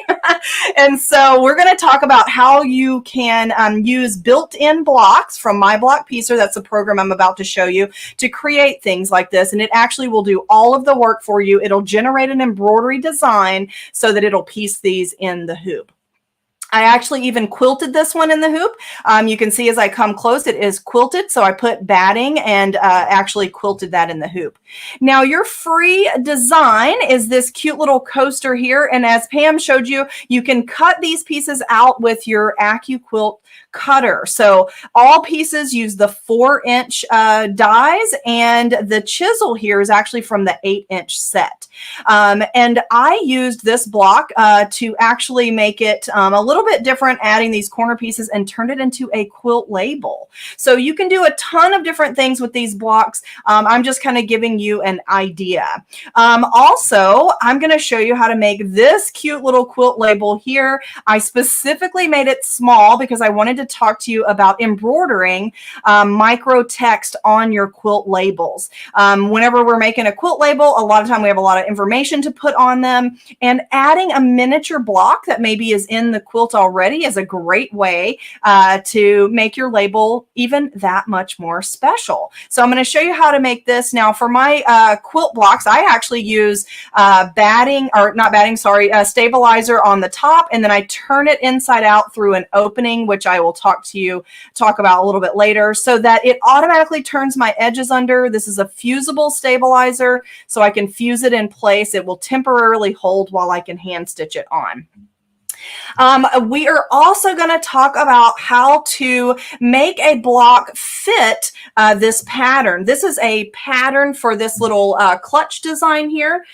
And so we're going to talk about how you can use built-in blocks from My Block Piecer. That's the program I'm about to show you to create things like this, and it actually will do all of the work for you. It'll generate an embroidery design so that it'll piece these in the hoop. I actually even quilted this one in the hoop. You can see as I come close, it is quilted. So I put batting and actually quilted that in the hoop. Now your free design is this cute little coaster here. And as Pam showed you, you can cut these pieces out with your AccuQuilt cutter. So all pieces use the 4-inch dies, and the chisel here is actually from the 8-inch set. And I used this block to actually make it a little bit different, adding these corner pieces, and turned it into a quilt label. So you can do a ton of different things with these blocks. I'm just kind of giving you an idea. Also, I'm going to show you how to make this cute little quilt label here. I specifically made it small because I wanted to talk to you about embroidering micro text on your quilt labels. Whenever we're making a quilt label, a lot of time we have a lot of information to put on them, and adding a miniature block that maybe is in the quilt already is a great way to make your label even that much more special. So I'm going to show you how to make this. Now for my quilt blocks, I actually use stabilizer on the top, and then I turn it inside out through an opening, which I will will talk about a little bit later, so that it automatically turns my edges under. This is a fusible stabilizer, so I can fuse it in place. It will temporarily hold while I can hand stitch it on. We are also going to talk about how to make a block fit this pattern. This is a pattern for this little clutch design here.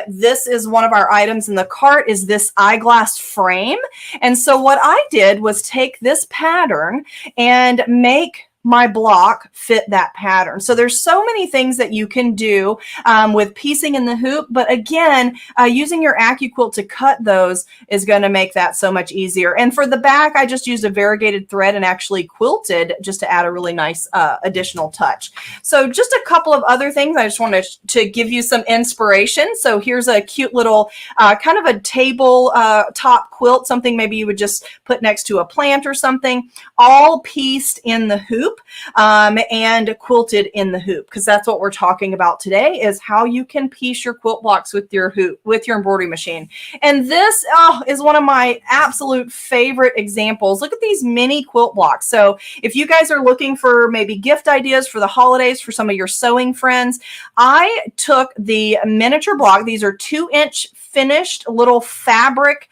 This is one of our items in the cart, is this eyeglass frame. And so what I did was take this pattern and make my block fit that pattern. So there's so many things that you can do with piecing in the hoop, but again, using your AccuQuilt to cut those is going to make that so much easier. And for the back, I just used a variegated thread and actually quilted just to add a really nice additional touch. So just a couple of other things. I just wanted to give you some inspiration. So here's a cute little kind of a table top quilt, something maybe you would just put next to a plant or something, all pieced in the hoop. And quilted in the hoop, because that's what we're talking about today, is how you can piece your quilt blocks with your hoop, with your embroidery machine. And this is one of my absolute favorite examples. Look at these mini quilt blocks. So if you guys are looking for maybe gift ideas for the holidays for some of your sewing friends, I took the miniature block. These are 2-inch finished little fabric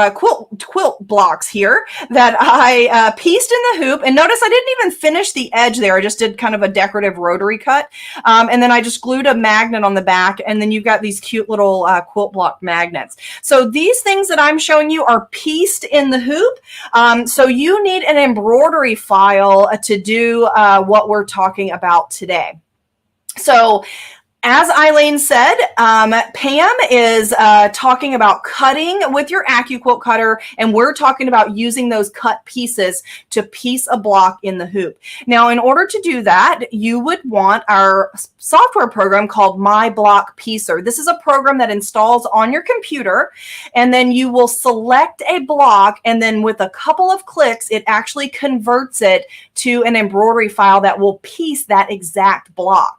quilt blocks here that I pieced in the hoop. And notice I didn't even finish the edge there. I just did kind of a decorative rotary cut. And then I just glued a magnet on the back. And then you've got these cute little quilt block magnets. So these things that I'm showing you are pieced in the hoop. So you need an embroidery file to do what we're talking about today. So as Eileen said, Pam is talking about cutting with your AccuQuilt cutter, and we're talking about using those cut pieces to piece a block in the hoop. Now, in order to do that, you would want our software program called My Block Piecer. This is a program that installs on your computer, and then you will select a block, and then with a couple of clicks, it actually converts it to an embroidery file that will piece that exact block.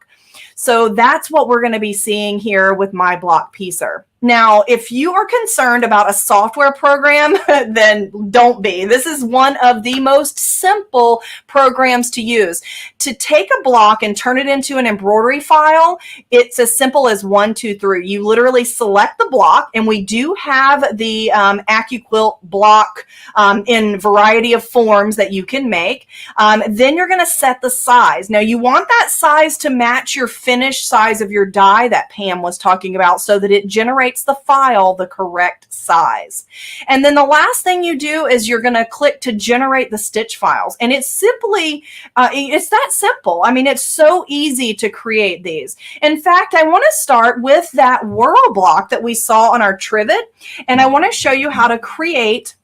So that's what we're going to be seeing here with My Block Piecer. Now, if you are concerned about a software program, then don't be. This is one of the most simple programs to use. To take a block and turn it into an embroidery file, it's as simple as 1, 2, 3. You literally select the block, and we do have the AccuQuilt block in variety of forms that you can make. Then you're going to set the size. Now, you want that size to match your finished size of your die that Pam was talking about, so that it generates the file the correct size. And then the last thing you do is you're going to click to generate the stitch files. And it's simply, it's that simple. I mean, it's so easy to create these. In fact, I want to start with that whirl block that we saw on our trivet. And I want to show you how to create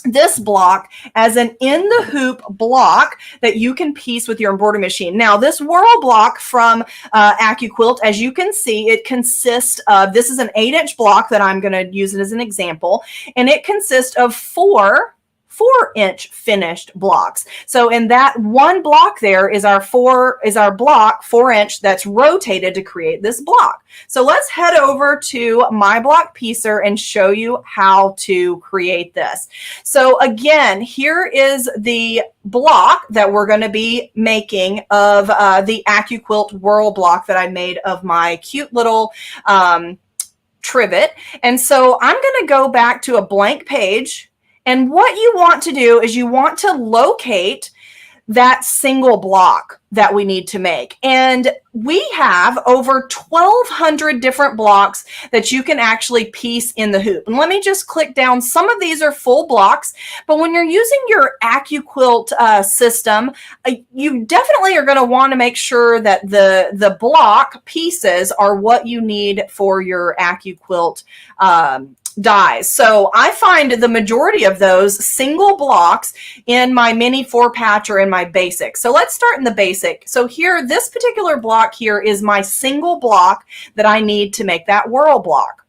this block as an in the hoop block that you can piece with your embroidery machine. Now, this whirl block from AccuQuilt, as you can see, it consists of, this is an 8-inch block that I'm going to use it as an example, and it consists of 4-inch finished blocks. So in that one block there is our block 4-inch that's rotated to create this block. So let's head over to My Block Piecer and show you how to create this. So again, here is the block that we're going to be making of the AccuQuilt whirl block that I made of my cute little trivet. And so I'm going to go back to a blank page. And what you want to do is you want to locate that single block that we need to make. And we have over 1,200 different blocks that you can actually piece in the hoop. And let me just click down. Some of these are full blocks, but when you're using your AccuQuilt system, you definitely are going to want to make sure that the block pieces are what you need for your AccuQuilt dies. So I find the majority of those single blocks in my mini 4-patch or in my basic. So let's start in the basic. So here, this particular block here is my single block that I need to make that whirl block.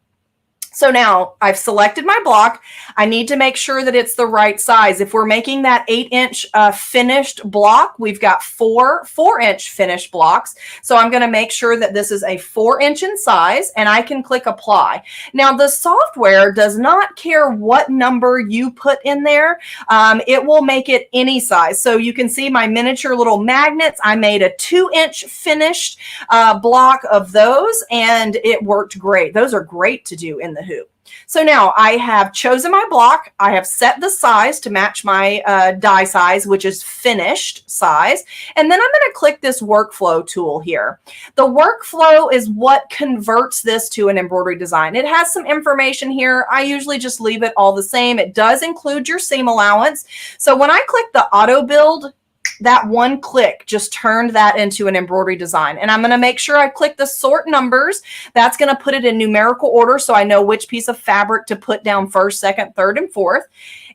So now I've selected my block. I need to make sure that it's the right size. If we're making that 8-inch finished block, we've got 4-inch finished blocks. So I'm going to make sure that this is a 4-inch in size, and I can click apply. Now the software does not care what number you put in there. It will make it any size. So you can see my miniature little magnets. I made a 2-inch finished block of those, and it worked great. Those are great to do in the hoop. So now I have chosen my block. I have set the size to match my die size, which is finished size. And then I'm going to click this workflow tool here. The workflow is what converts this to an embroidery design. It has some information here. I usually just leave it all the same. It does include your seam allowance. So when I click the auto build, that one click just turned that into an embroidery design. And I'm going to make sure I click the sort numbers. That's going to put it in numerical order so I know which piece of fabric to put down first, second, third, and fourth.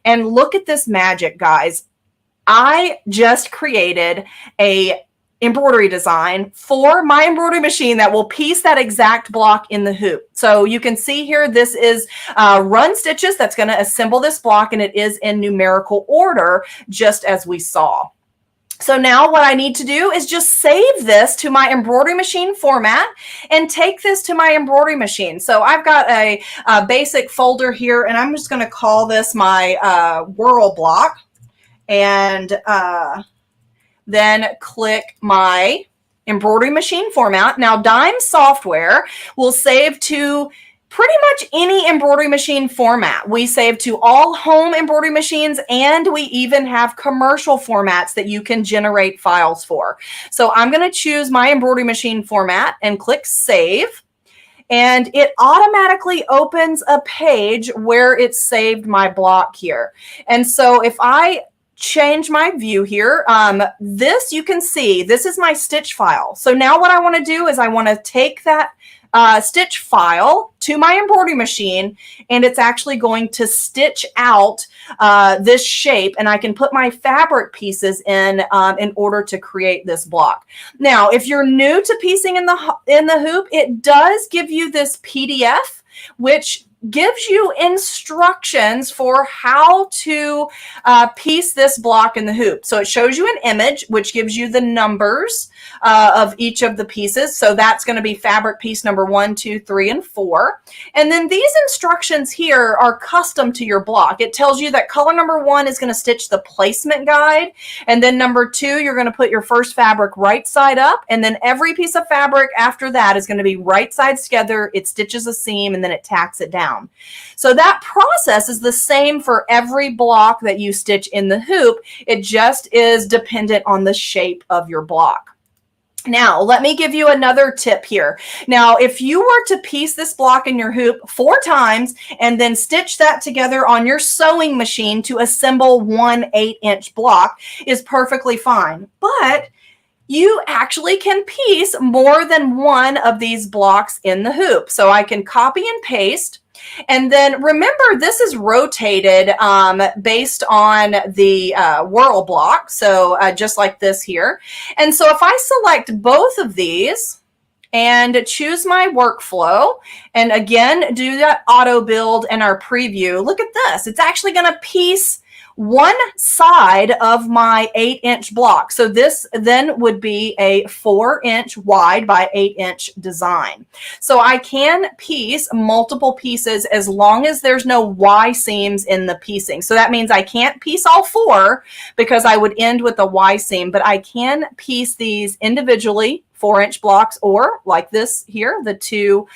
And look at this magic, guys. I just created a embroidery design for my embroidery machine that will piece that exact block in the hoop. So you can see here, this is run stitches that's going to assemble this block, and it is in numerical order, just as we saw. So now what I need to do is just save this to my embroidery machine format and take this to my embroidery machine. So I've got a basic folder here, and I'm just going to call this my whirl block, and then click my embroidery machine format. Now Dime software will save to pretty much any embroidery machine format. We save to all home embroidery machines, and we even have commercial formats that you can generate files for. So I'm going to choose my embroidery machine format and click save. And it automatically opens a page where it's saved my block here. And so if I change my view here, this you can see, this is my stitch file. So now what I want to do is I want to take that stitch file to my embroidery machine, and it's actually going to stitch out this shape, and I can put my fabric pieces in order to create this block. Now, if you're new to piecing in the hoop, it does give you this PDF, which gives you instructions for how to piece this block in the hoop. So it shows you an image, which gives you the numbers of each of the pieces. So that's going to be fabric piece number 1, 2, 3, and 4. And then these instructions here are custom to your block. It tells you that color number 1 is going to stitch the placement guide. And then number 2, you're going to put your first fabric right side up. And then every piece of fabric after that is going to be right sides together. It stitches a seam, and then it tacks it down. So that process is the same for every block that you stitch in the hoop. It just is dependent on the shape of your block. Now, let me give you another tip here. Now, if you were to piece this block in your hoop 4 times and then stitch that together on your sewing machine to assemble one 8-inch block is perfectly fine. But you actually can piece more than one of these blocks in the hoop. So I can copy and paste. And then remember, this is rotated based on the whirl block. So just like this here. And so if I select both of these and choose my workflow, and again, do that auto build and our preview, look at this. It's actually going to piece one side of my 8-inch block. So this then would be a 4-inch wide by 8-inch design. So I can piece multiple pieces as long as there's no Y seams in the piecing. So that means I can't piece all 4 because I would end with a Y seam, but I can piece these individually, 4-inch blocks, or like this here, the 2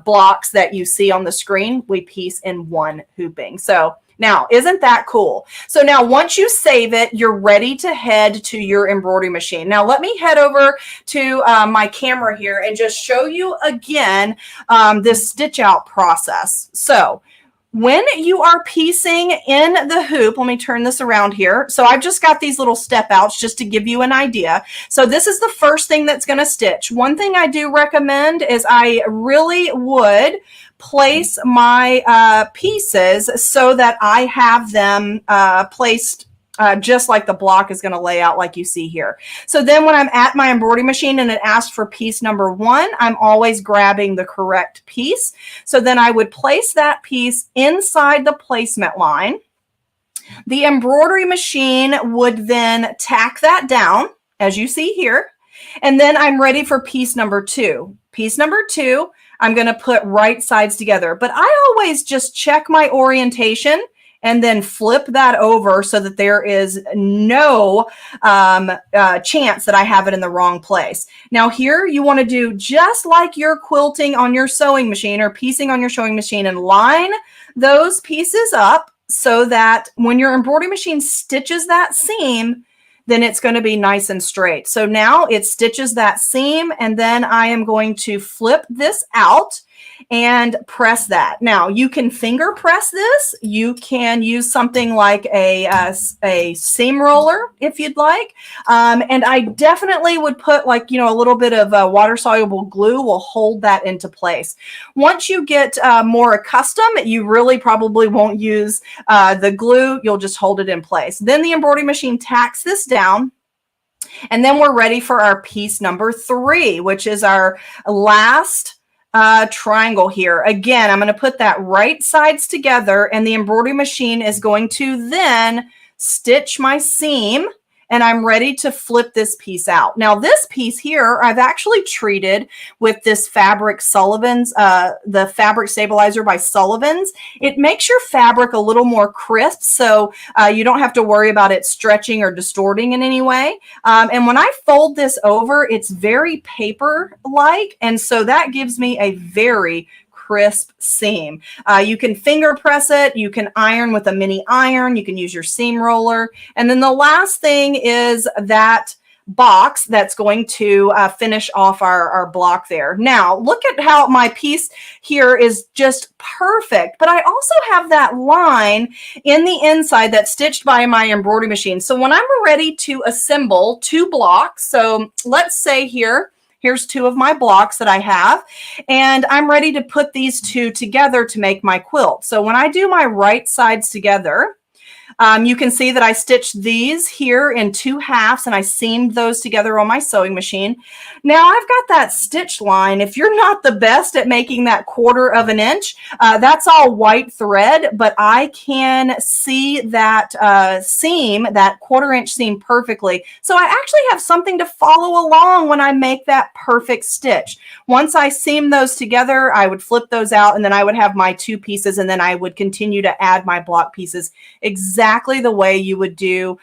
blocks that you see on the screen, we piece in one hooping. So now, isn't that cool? So now once you save it, you're ready to head to your embroidery machine. Now let me head over to my camera here and just show you again this stitch out process. So when you are piecing in the hoop, let me turn this around here. So I've just got these little step outs just to give you an idea. So this is the first thing that's going to stitch. One thing I do recommend is I really would place my pieces so that I have them placed just like the block is going to lay out like you see here. So then when I'm at my embroidery machine and it asks for piece number 1, I'm always grabbing the correct piece. So then I would place that piece inside the placement line. The embroidery machine would then tack that down, as you see here. And then I'm ready for piece number 2. Piece number 2, I'm going to put right sides together. But I always just check my orientation and then flip that over so that there is no chance that I have it in the wrong place. Now here you want to do just like you're quilting on your sewing machine or piecing on your sewing machine, and line those pieces up so that when your embroidery machine stitches that seam, then it's going to be nice and straight. So now it stitches that seam, and then I am going to flip this out and press that. Now you can finger press this. You can use something like a seam roller if you'd like. And I definitely would put like, a little bit of water soluble glue will hold that into place. Once you get more accustomed, you really probably won't use the glue. You'll just hold it in place. Then the embroidery machine tacks this down. And then we're ready for our piece number 3, which is our last triangle here. Again, I'm going to put that right sides together, and the embroidery machine is going to then stitch my seam, and I'm ready to flip this piece out. Now this piece here, I've actually treated with this fabric Sullivan's, the fabric stabilizer by Sullivan's. It makes your fabric a little more crisp, so you don't have to worry about it stretching or distorting in any way. And when I fold this over, it's very paper-like, and so that gives me a very crisp seam. You can finger press it. You can iron with a mini iron. You can use your seam roller. And then the last thing is that box that's going to finish off our block there. Now, look at how my piece here is just perfect, but I also have that line in the inside that's stitched by my embroidery machine. So when I'm ready to assemble 2 blocks, so let's say here's 2 of my blocks that I have, and I'm ready to put these 2 together to make my quilt. So when I do my right sides together, you can see that I stitched these here in 2 halves, and I seamed those together on my sewing machine. Now I've got that stitch line. If you're not the best at making that 1/4 of an inch, that's all white thread, but I can see that seam, that 1/4 inch seam perfectly. So I actually have something to follow along when I make that perfect stitch. Once I seam those together, I would flip those out, and then I would have my 2 pieces, and then I would continue to add my block pieces exactly the way you would do.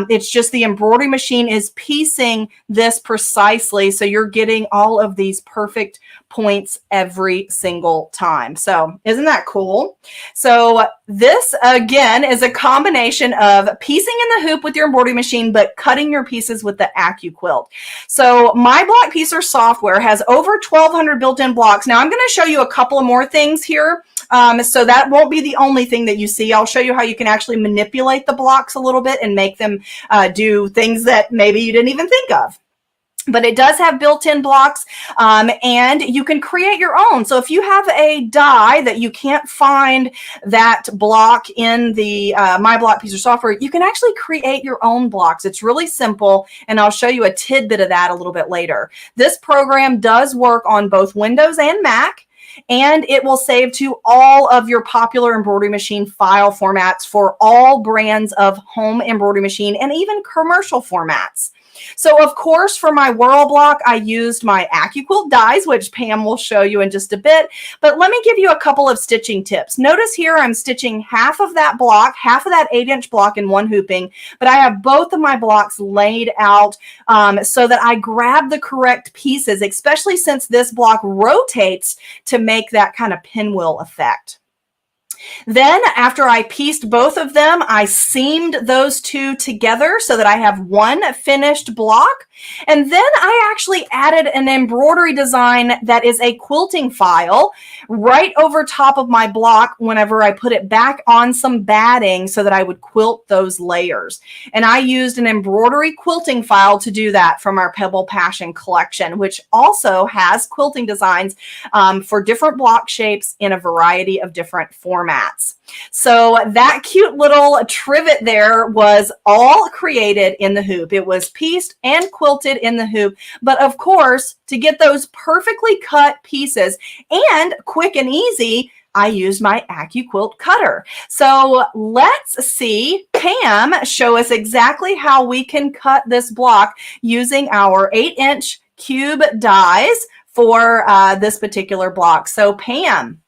It's just the embroidery machine is piecing this precisely, so you're getting all of these perfect points every single time. So isn't that cool? So this again is a combination of piecing in the hoop with your embroidery machine, but cutting your pieces with the AccuQuilt. So my block piecer software has over 1,200 built-in blocks. Now I'm going to show you a couple of more things here. So that won't be the only thing that you see. I'll show you how you can actually manipulate the blocks a little bit and make them do things that maybe you didn't even think of. But it does have built-in blocks, and you can create your own. So if you have a die that you can't find that block in the My Block Piecer software, you can actually create your own blocks. It's really simple, and I'll show you a tidbit of that a little bit later. This program does work on both Windows and Mac, and it will save to all of your popular embroidery machine file formats for all brands of home embroidery machine and even commercial formats. So of course, for my whirl block, I used my AccuQuilt dies, which Pam will show you in just a bit. But let me give you a couple of stitching tips. Notice here I'm stitching half of that block, half of that 8-inch block in one hooping, but I have both of my blocks laid out so that I grab the correct pieces, especially since this block rotates to make that kind of pinwheel effect. Then after I pieced both of them, I seamed those 2 together so that I have one finished block. And then I actually added an embroidery design that is a quilting file right over top of my block whenever I put it back on some batting so that I would quilt those layers. And I used an embroidery quilting file to do that from our Pebble Passion collection, which also has quilting designs for different block shapes in a variety of different formats. mats. So that cute little trivet there was all created in the hoop. It was pieced and quilted in the hoop. But of course, to get those perfectly cut pieces and quick and easy, I used my AccuQuilt cutter. So let's see Pam show us exactly how we can cut this block using our 8-inch cube dies for this particular block. So Pam.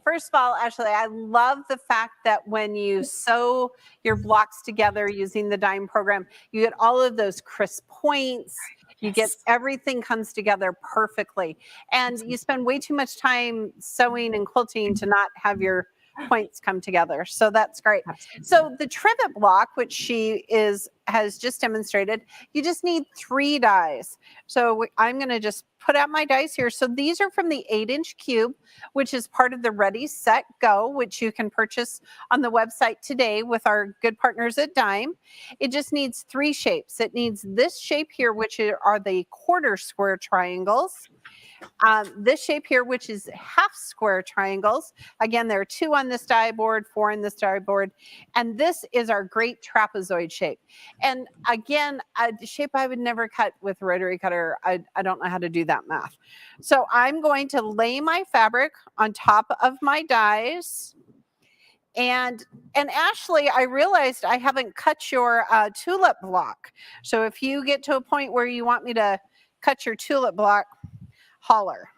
First of all, Ashley, I love the fact that when you sew your blocks together using the dime program, you get all of those crisp points. You get everything comes together perfectly. And you spend way too much time sewing and quilting to not have your points come together. So that's great. So the trivet block, which she has just demonstrated, you just need 3 dies. So I'm going to just put out my dies here. So these are from the 8-inch cube, which is part of the Ready, Set, Go, which you can purchase on the website today with our good partners at Dime. It just needs 3 shapes. It needs this shape here, which are the quarter square triangles. This shape here, which is half square triangles. Again, there are 2 on this die board, 4 on this die board. And this is our great trapezoid shape. And again, a shape I would never cut with a rotary cutter. I don't know how to do that math. So I'm going to lay my fabric on top of my dies. And Ashley, I realized I haven't cut your tulip block. So if you get to a point where you want me to cut your tulip block, holler.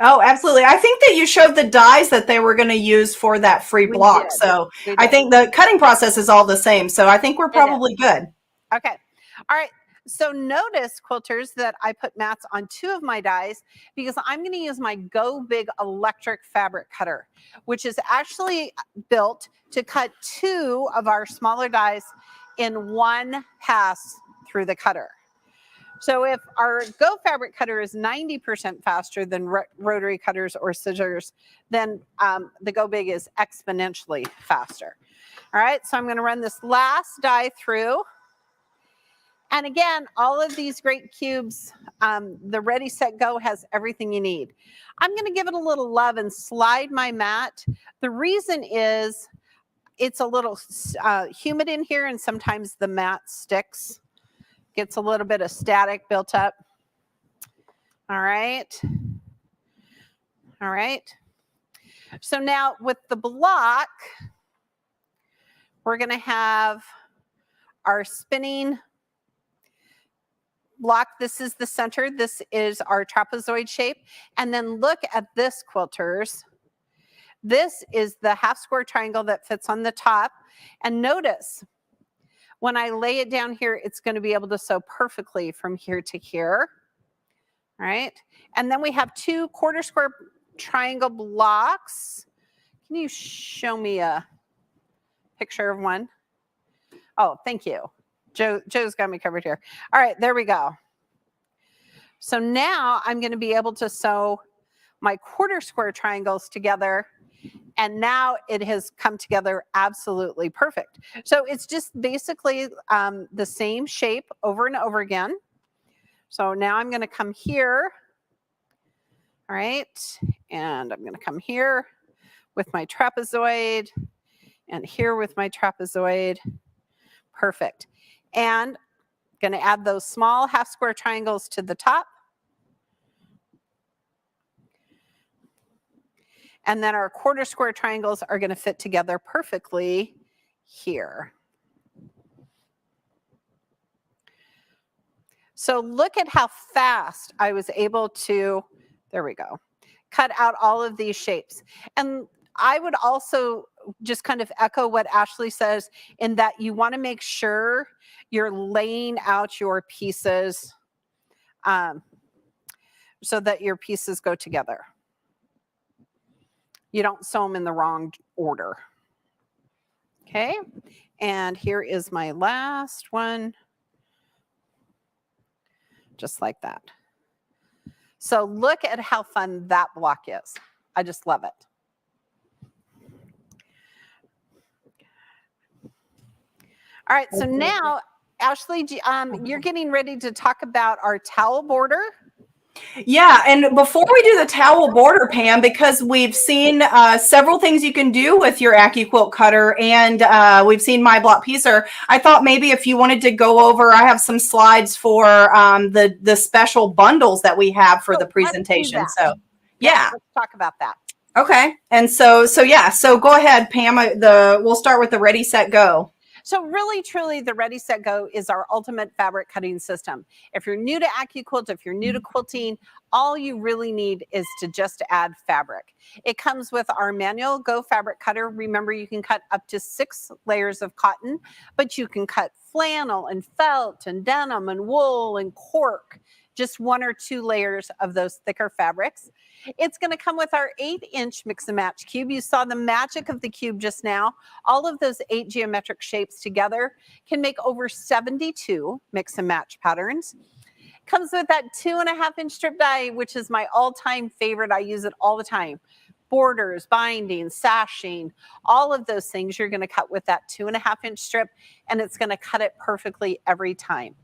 Oh, absolutely. I think that you showed the dies that they were going to use for that free block. So I think the cutting process is all the same. So I think we're probably good. Okay. All right. So notice, quilters, that I put mats on 2 of my dies because I'm going to use my Go Big electric fabric cutter, which is actually built to cut 2 of our smaller dies in 1 pass through the cutter. So if our Go fabric cutter is 90% faster than rotary cutters or scissors, then the Go Big is exponentially faster. All right, so I'm going to run this last die through. And again, all of these great cubes, the Ready, Set, Go has everything you need. I'm going to give it a little love and slide my mat. The reason is it's a little humid in here, and sometimes the mat sticks. Gets a little bit of static built up. All right. All right. So now with the block, we're going to have our spinning block. This is the center. This is our trapezoid shape. And then look at this, quilters. This is the half square triangle that fits on the top. And notice, when I lay it down here, it's going to be able to sew perfectly from here to here. All right. And then we have 2 quarter square triangle blocks. Can you show me a picture of one? Oh, thank you. Joe's got me covered here. All right, there we go. So now I'm going to be able to sew my quarter square triangles together. And now it has come together absolutely perfect. So it's just basically the same shape over and over again. So now I'm going to come here. All right. And I'm going to come here with my trapezoid and here with my trapezoid. Perfect. And going to add those small half square triangles to the top. And then our quarter square triangles are going to fit together perfectly here. So look at how fast I was able to, there we go, cut out all of these shapes. And I would also just kind of echo what Ashley says in that you want to make sure you're laying out your pieces so that your pieces go together. You don't sew them in the wrong order. Okay, and here is my last one. Just like that. So look at how fun that block is. I just love it. All right, so now, Ashley, you're getting ready to talk about our towel border. Yeah, and before we do the towel border, Pam, because we've seen several things you can do with your AccuQuilt cutter, and we've seen My Block Piecer, I thought maybe if you wanted to go over, I have some slides for the special bundles that we have for the Let's do presentation. that. So, yeah. Let's talk about that. Okay. And so yeah. So go ahead, Pam. We'll start with the Ready, Set, Go. So really, truly, the Ready, Set, Go is our ultimate fabric cutting system. If you're new to AccuQuilt, if you're new to quilting, all you really need is to just add fabric. It comes with our manual Go fabric cutter. Remember, you can cut up to 6 layers of cotton, but you can cut flannel and felt and denim and wool and cork, just 1 or 2 layers of those thicker fabrics. It's going to come with our 8-inch mix and match cube. You saw the magic of the cube just now. All of those 8 geometric shapes together can make over 72 mix and match patterns. Comes with that 2.5-inch strip die, which is my all-time favorite. I use it all the time. Borders, binding, sashing, all of those things you're going to cut with that 2.5-inch strip, and it's going to cut it perfectly every time.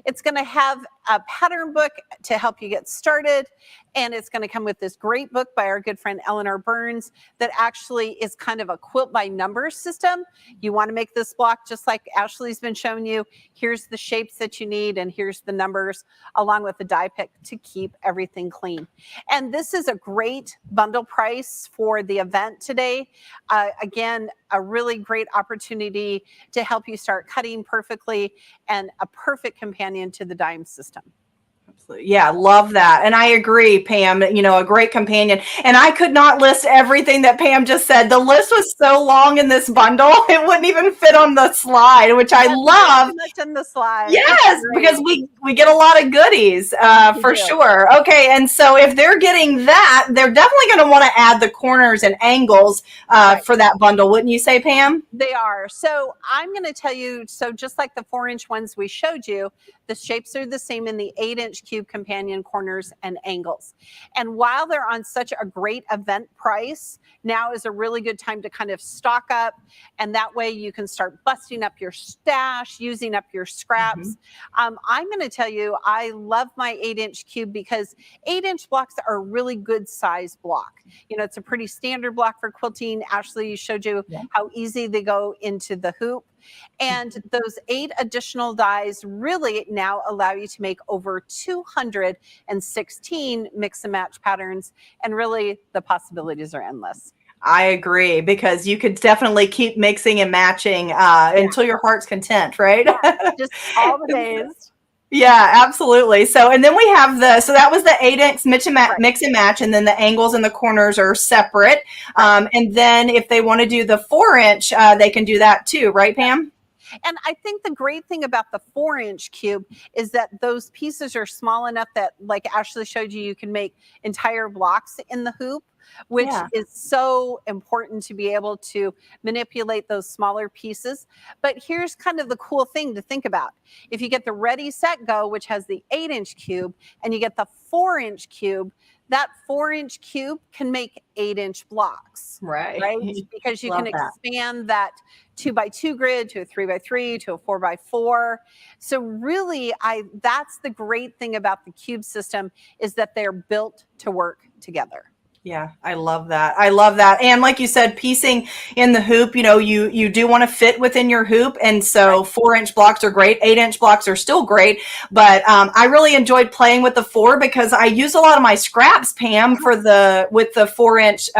It's going to have a pattern book to help you get started, and it's going to come with this great book by our good friend Eleanor Burns that actually is kind of a quilt by numbers system. You want to make this block just like Ashley's been showing you. Here's the shapes that you need, and here's the numbers along with the die pick to keep everything clean. And this is a great bundle price for the event today. Again, a really great opportunity to help you start cutting perfectly and a perfect companion to the dime system. Yeah, love that. And I agree, Pam, a great companion. And I could not list everything that Pam just said. The list was so long in this bundle, it wouldn't even fit on the slide, which I love. Too much in the slide. Yes, because we get a lot of goodies for sure. Okay, and so if they're getting that, they're definitely going to want to add the corners and angles for that bundle, wouldn't you say, Pam? They are. So I'm going to tell you, so just like the 4-inch ones we showed you, the shapes are the same in the 8-inch cube companion corners and angles. And while they're on such a great event price, now is a really good time to kind of stock up. And that way you can start busting up your stash, using up your scraps. I'm going to tell you, I love my 8-inch cube because 8-inch blocks are a really good size block. It's a pretty standard block for quilting. Ashley showed you how easy they go into the hoop. And those 8 additional dies really now allow you to make over 216 mix and match patterns. And really, the possibilities are endless. I agree, because you could definitely keep mixing and matching until your heart's content, right? Just all the days. Yeah, absolutely. So, and then we have so that was the 8-inch mix and match, and then the angles and the corners are separate. And then if they want to do the 4-inch, they can do that too, right, Pam? And I think the great thing about the 4-inch cube is that those pieces are small enough that, like Ashley showed you, you can make entire blocks in the hoop, which is so important to be able to manipulate those smaller pieces. But here's kind of the cool thing to think about. If you get the Ready, Set, Go, which has the 8-inch cube, and you get the 4-inch cube, that 4-inch cube can make 8-inch blocks, right? Because you can expand that 2x2 grid to a 3x3 to a 4x4. So really, that's the great thing about the cube system, is that they're built to work together. Yeah, I love that. I love that. And like you said, piecing in the hoop, you do want to fit within your hoop. And so 4-inch blocks are great. 8-inch blocks are still great. But I really enjoyed playing with the 4 because I use a lot of my scraps, Pam, with the 4-inch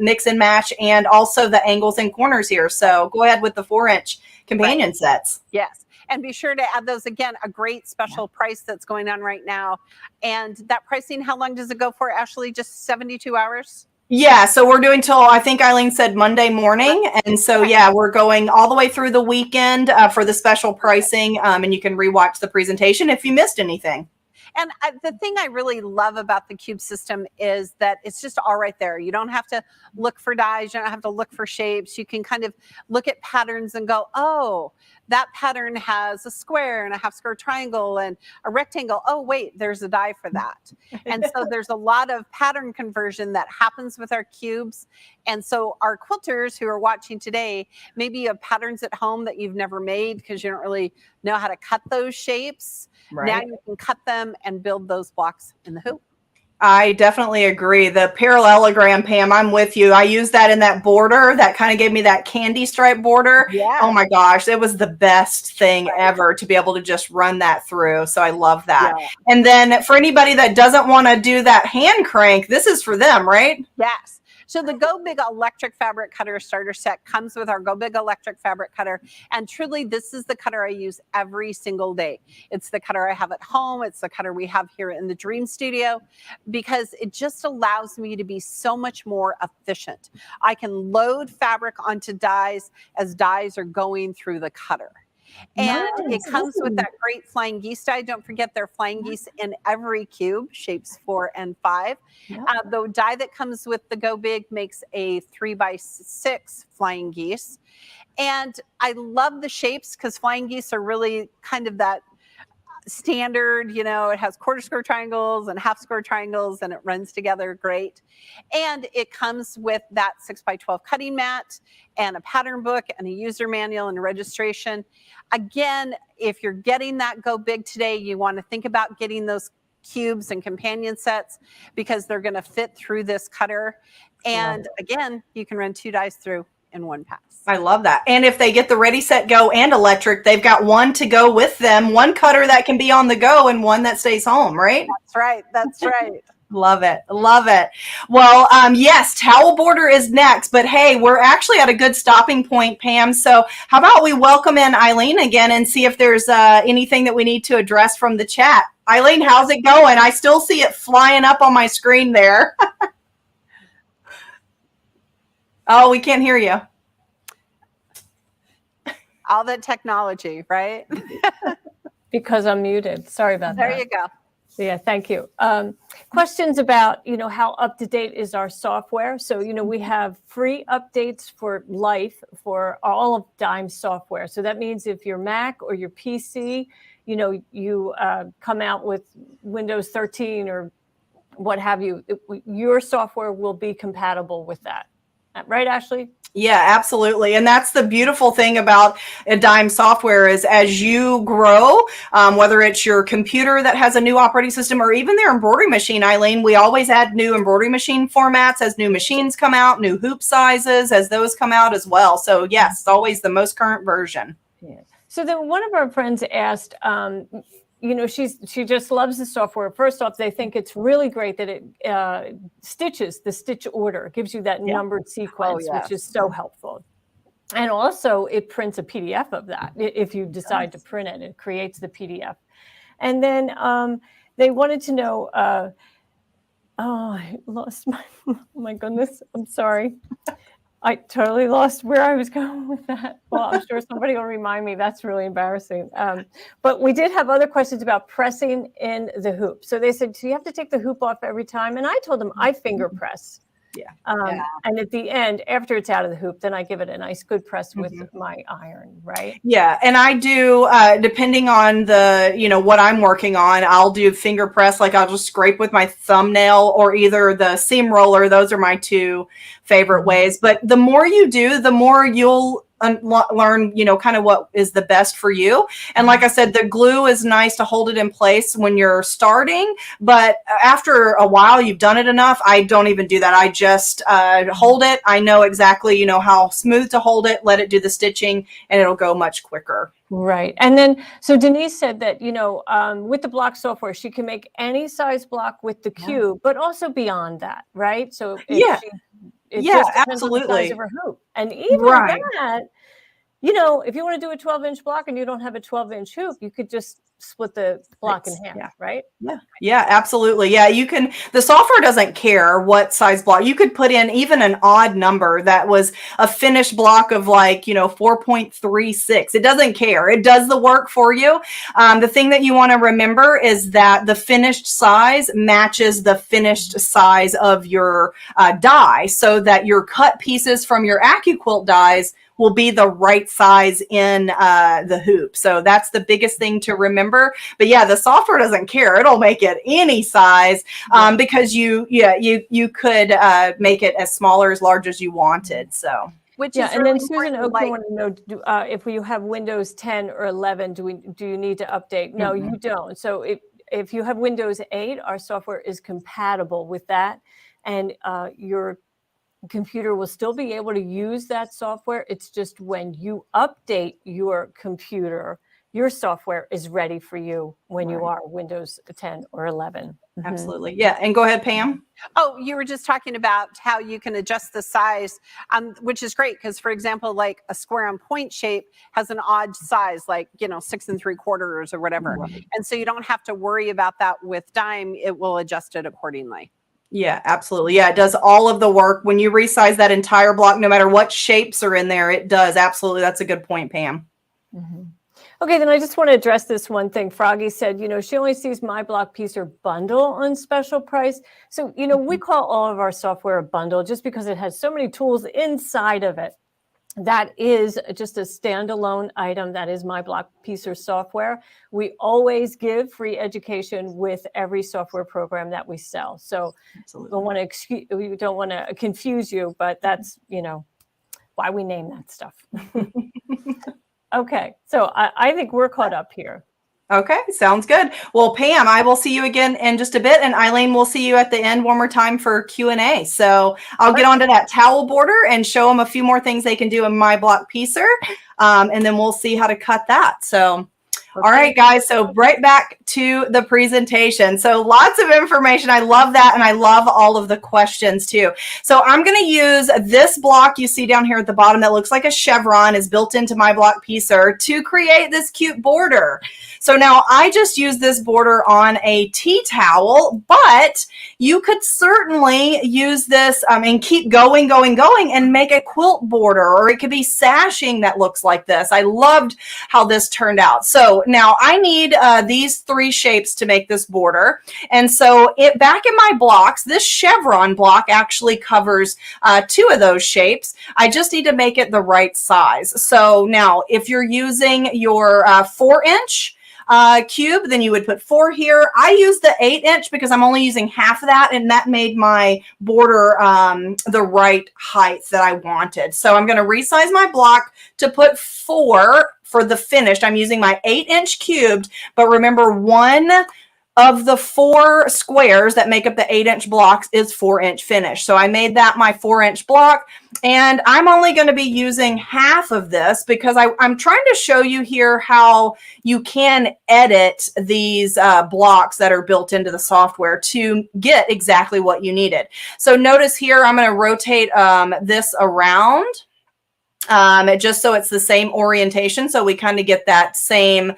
mix and match, and also the angles and corners here. So go ahead with the 4-inch companion sets. Yes. And be sure to add those, again, a great special price that's going on right now. And that pricing, how long does it go for, Ashley? Just 72 hours? Yeah, so we're doing till, I think Eileen said Monday morning. And so, yeah, we're going all the way through the weekend for the special pricing. And you can rewatch the presentation if you missed anything. And the thing I really love about the cube system is that it's just all right there. You don't have to look for dies. You don't have to look for shapes. You can kind of look at patterns and go, oh, that pattern has a square and a half square triangle and a rectangle. Oh, wait, there's a die for that. And so there's a lot of pattern conversion that happens with our cubes. And so our quilters who are watching today, maybe you have patterns at home that you've never made because you don't really know how to cut those shapes. Now you can cut them and build those blocks in the hoop. I definitely agree. The parallelogram, Pam, I'm with you. I used that in that border that kind of gave me that candy stripe border. Yeah. Oh my gosh, it was the best thing Right. ever to be able to just run that through. So I love that. Yeah. And then for anybody that doesn't want to do that hand crank, this is for them, right? Yes. So the Go Big electric fabric cutter starter set comes with our Go Big electric fabric cutter. And truly, this is the cutter I use every single day. It's the cutter I have at home. It's the cutter we have here in the Dream Studio, because it just allows me to be so much more efficient. I can load fabric onto dies as dies are going through the cutter. And it comes with that great flying geese die. Don't forget there are flying geese in every cube, shapes 4 and 5. Yep. The die that comes with the Go Big makes a 3x6 flying geese. And I love the shapes because flying geese are really kind of that standard, you know, it has quarter square triangles and half square triangles, and it runs together great. And it comes with that 6x12 cutting mat and a pattern book and a user manual and a registration. Again, if you're getting that Go Big today, you want to think about getting those cubes and companion sets because they're going to fit through this cutter. And again, you can run 2 dies through in one pass. I love that. And if they get the Ready, Set, Go and electric, they've got one to go with them, one cutter that can be on the go and one that stays home, right? That's right. That's right. Love it. Love it. Well, yes, towel border is next, but hey, we're actually at a good stopping point, Pam. So how about we welcome in Eileen again and see if there's anything that we need to address from the chat. Eileen, how's it going? I still see it flying up on my screen there. Oh, we can't hear you. All that technology, right? Because I'm muted. Sorry about that. There you go. Yeah, thank you. Questions about, how up to date is our software. So, we have free updates for life for all of Dime's software. So that means if your Mac or your PC, you come out with Windows 13 or what have you, your software will be compatible with that. Right, Ashley? Yeah, absolutely. And that's the beautiful thing about a Dime software is as you grow, whether it's your computer that has a new operating system or even their embroidery machine, Eileen, we always add new embroidery machine formats as new machines come out, new hoop sizes as those come out as well. So yes, it's always the most current version. Yeah. So then one of our friends asked, she just loves the software. First off, they think it's really great that it stitches the stitch order. It gives you that numbered sequence, which is so helpful. And also it prints a PDF of that. If you decide to print it, it creates the PDF. And then they wanted to know, I lost my goodness, I'm sorry. I totally lost where I was going with that. Well, I'm sure somebody will remind me. That's really embarrassing. But we did have other questions about pressing in the hoop. So they said, do you have to take the hoop off every time? And I told them I finger press. Yeah. And at the end, after it's out of the hoop, then I give it a nice good press with my iron, right? Yeah. And I do, depending on the, what I'm working on, I'll do finger press. Like I'll just scrape with my thumbnail or either the seam roller. Those are my 2 favorite ways. But the more you do, the more you'll learn, kind of what is the best for you. And like I said, the glue is nice to hold it in place when you're starting, but after a while you've done it enough, I don't even do that. I just hold it. I know exactly, how smooth to hold it, let it do the stitching, and it'll go much quicker. Right. And then, so Denise said that, with the block software, she can make any size block with the cube, but also beyond that, right? So it just depends on the size of her hoop. And even that, if you want to do a 12-inch block and you don't have a 12-inch hoop, you could just split the block in half, right? Yeah, absolutely. Yeah, you can, the software doesn't care what size block. You could put in even an odd number that was a finished block of 4.36. It doesn't care. It does the work for you. The thing that you want to remember is that the finished size matches the finished size of your die so that your cut pieces from your AccuQuilt dies will be the right size in the hoop. So that's the biggest thing to remember. But yeah, the software doesn't care. It'll make it any size because you could make it as small or as large as you wanted. So. Which is really and then Susan Oakley wanted to know if you have Windows 10 or 11, do you need to update? No, you don't. So if you have Windows 8, our software is compatible with that, and your computer will still be able to use that software. It's just when you update your computer, your software is ready for you when you are Windows 10 or 11. Absolutely. Yeah. And go ahead, Pam. Oh, you were just talking about how you can adjust the size, which is great because, for example, like a square on point shape has an odd size, like, 6 3/4 or whatever. Right. And so you don't have to worry about that with Dime. It will adjust it accordingly. Yeah, absolutely. Yeah, it does all of the work. When you resize that entire block, no matter what shapes are in there, it does. Absolutely. That's a good point, Pam. Okay, then I just want to address this one thing. Froggy said, she only sees My Block Piece or Bundle on special price. So, we call all of our software a bundle just because it has so many tools inside of it. That is just a standalone item. That is My Block Piece or software. We always give free education with every software program that we sell. So we don't want to confuse you, but that's, why we name that stuff. Okay, so I think we're caught up here. Okay, sounds good. Well, Pam, I will see you again in just a bit, and Eileen, we'll see you at the end one more time for Q&A. So I'll get onto that towel border and show them a few more things they can do in My Block Piecer, and then we'll see how to cut that. So. Okay. All right, guys. So right back to the presentation. So lots of information. I love that. And I love all of the questions too. So I'm going to use this block you see down here at the bottom that looks like a chevron is built into My Block Piecer to create this cute border. So now I just use this border on a tea towel, but you could certainly use this and keep going and make a quilt border, or it could be sashing that looks like this. I loved how this turned out. So now I need these 3 shapes to make this border. And so back in my blocks, this chevron block actually covers 2 of those shapes. I just need to make it the right size. So now if you're using your 4-inch cube, then you would put 4 here. I use the 8-inch because I'm only using half of that, and that made my border the right height that I wanted. So I'm going to resize my block to put 4 for the finished. I'm using my 8-inch cubed, but remember, one of the 4 squares that make up the 8-inch blocks is 4-inch finish. So I made that my 4-inch block, and I'm only going to be using half of this because I'm trying to show you here how you can edit these blocks that are built into the software to get exactly what you needed. So notice here, I'm going to rotate this around. Just so it's the same orientation, so we kind of get that same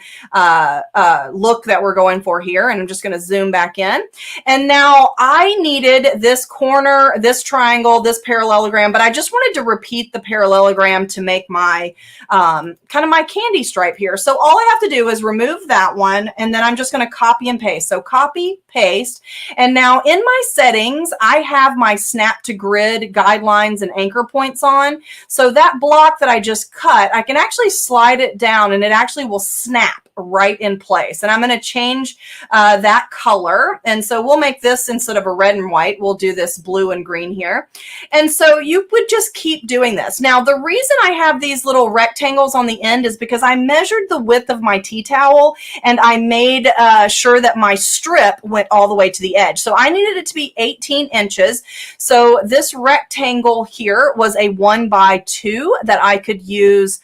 look that we're going for here. And I'm just going to zoom back in. And now I needed this corner, this triangle, this parallelogram, but I just wanted to repeat the parallelogram to make my kind of my candy stripe here. So all I have to do is remove that one, and then I'm just going to copy and paste. So copy, paste. And now in my settings, I have my snap to grid guidelines and anchor points on. So that block that I just cut, I can actually slide it down and it actually will snap right in place. And I'm going to change that color. And so we'll make this, instead of a red and white, we'll do this blue and green here. And so you would just keep doing this. Now, the reason I have these little rectangles on the end is because I measured the width of my tea towel and I made sure that my strip went all the way to the edge. So I needed it to be 18 inches. So this rectangle here was a 1x2 that I could use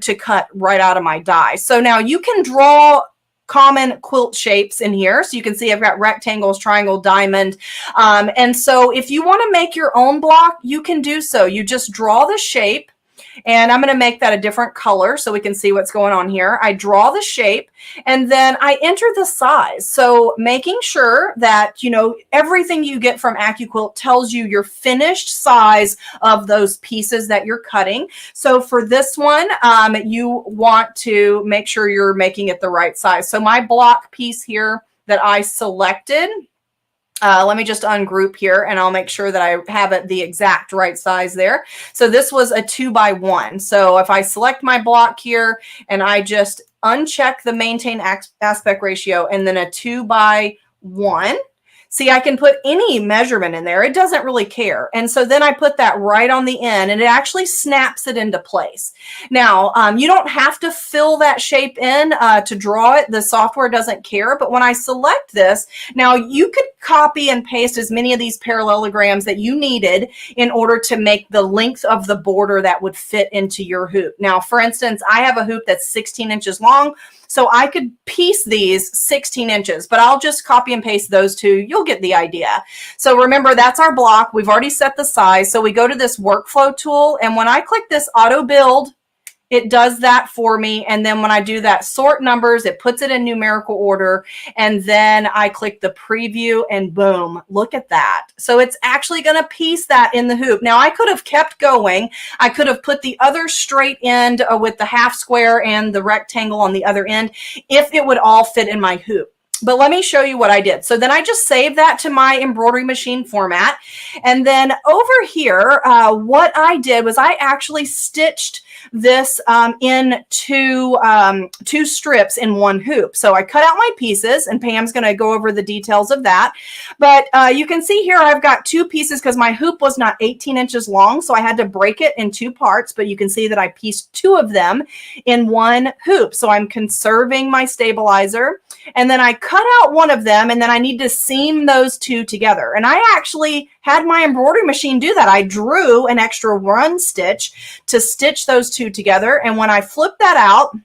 to cut right out of my die. So now you can draw common quilt shapes in here. So you can see I've got rectangles, triangle, diamond. And so if you want to make your own block, you can do so. You just draw the shape. And I'm going to make that a different color so we can see what's going on here. I draw the shape and then I enter the size. So making sure that, you know, everything you get from AccuQuilt tells you your finished size of those pieces that you're cutting. So for this one, you want to make sure you're making it the right size. So my block piece here that I selected, let me just ungroup here and I'll make sure that I have it the exact right size there. So this was a 2x1. So if I select my block here and I just uncheck the maintain aspect ratio and then a 2x1, See, I can put any measurement in there. It doesn't really care. And so then I put that right on the end and it actually snaps it into place. Now, you don't have to fill that shape in to draw it. The software doesn't care. But when I select this, now you could copy and paste as many of these parallelograms that you needed in order to make the length of the border that would fit into your hoop. Now, for instance, I have a hoop that's 16 inches long. So I could piece these 16 inches, but I'll just copy and paste those two. You'll get the idea. So remember, that's our block. We've already set the size. So we go to this workflow tool. And when I click this auto build, it does that for me. And then when I do that sort numbers, it puts it in numerical order. And then I click the preview and boom, look at that. So it's actually going to piece that in the hoop. Now I could have kept going. I could have put the other straight end with the half square and the rectangle on the other end if it would all fit in my hoop. But let me show you what I did. So then I just saved that to my embroidery machine format. And then over here, what I did was I actually stitched this in two strips in one hoop. So I cut out my pieces and Pam's going to go over the details of that. But you can see here I've got two pieces because my hoop was not 18 inches long. So I had to break it in two parts. But you can see that I pieced two of them in one hoop. So I'm conserving my stabilizer. And then I cut out one of them and then I need to seam those two together. And I actually had my embroidery machine do that. I drew an extra run stitch to stitch those two together. And when I flipped that out,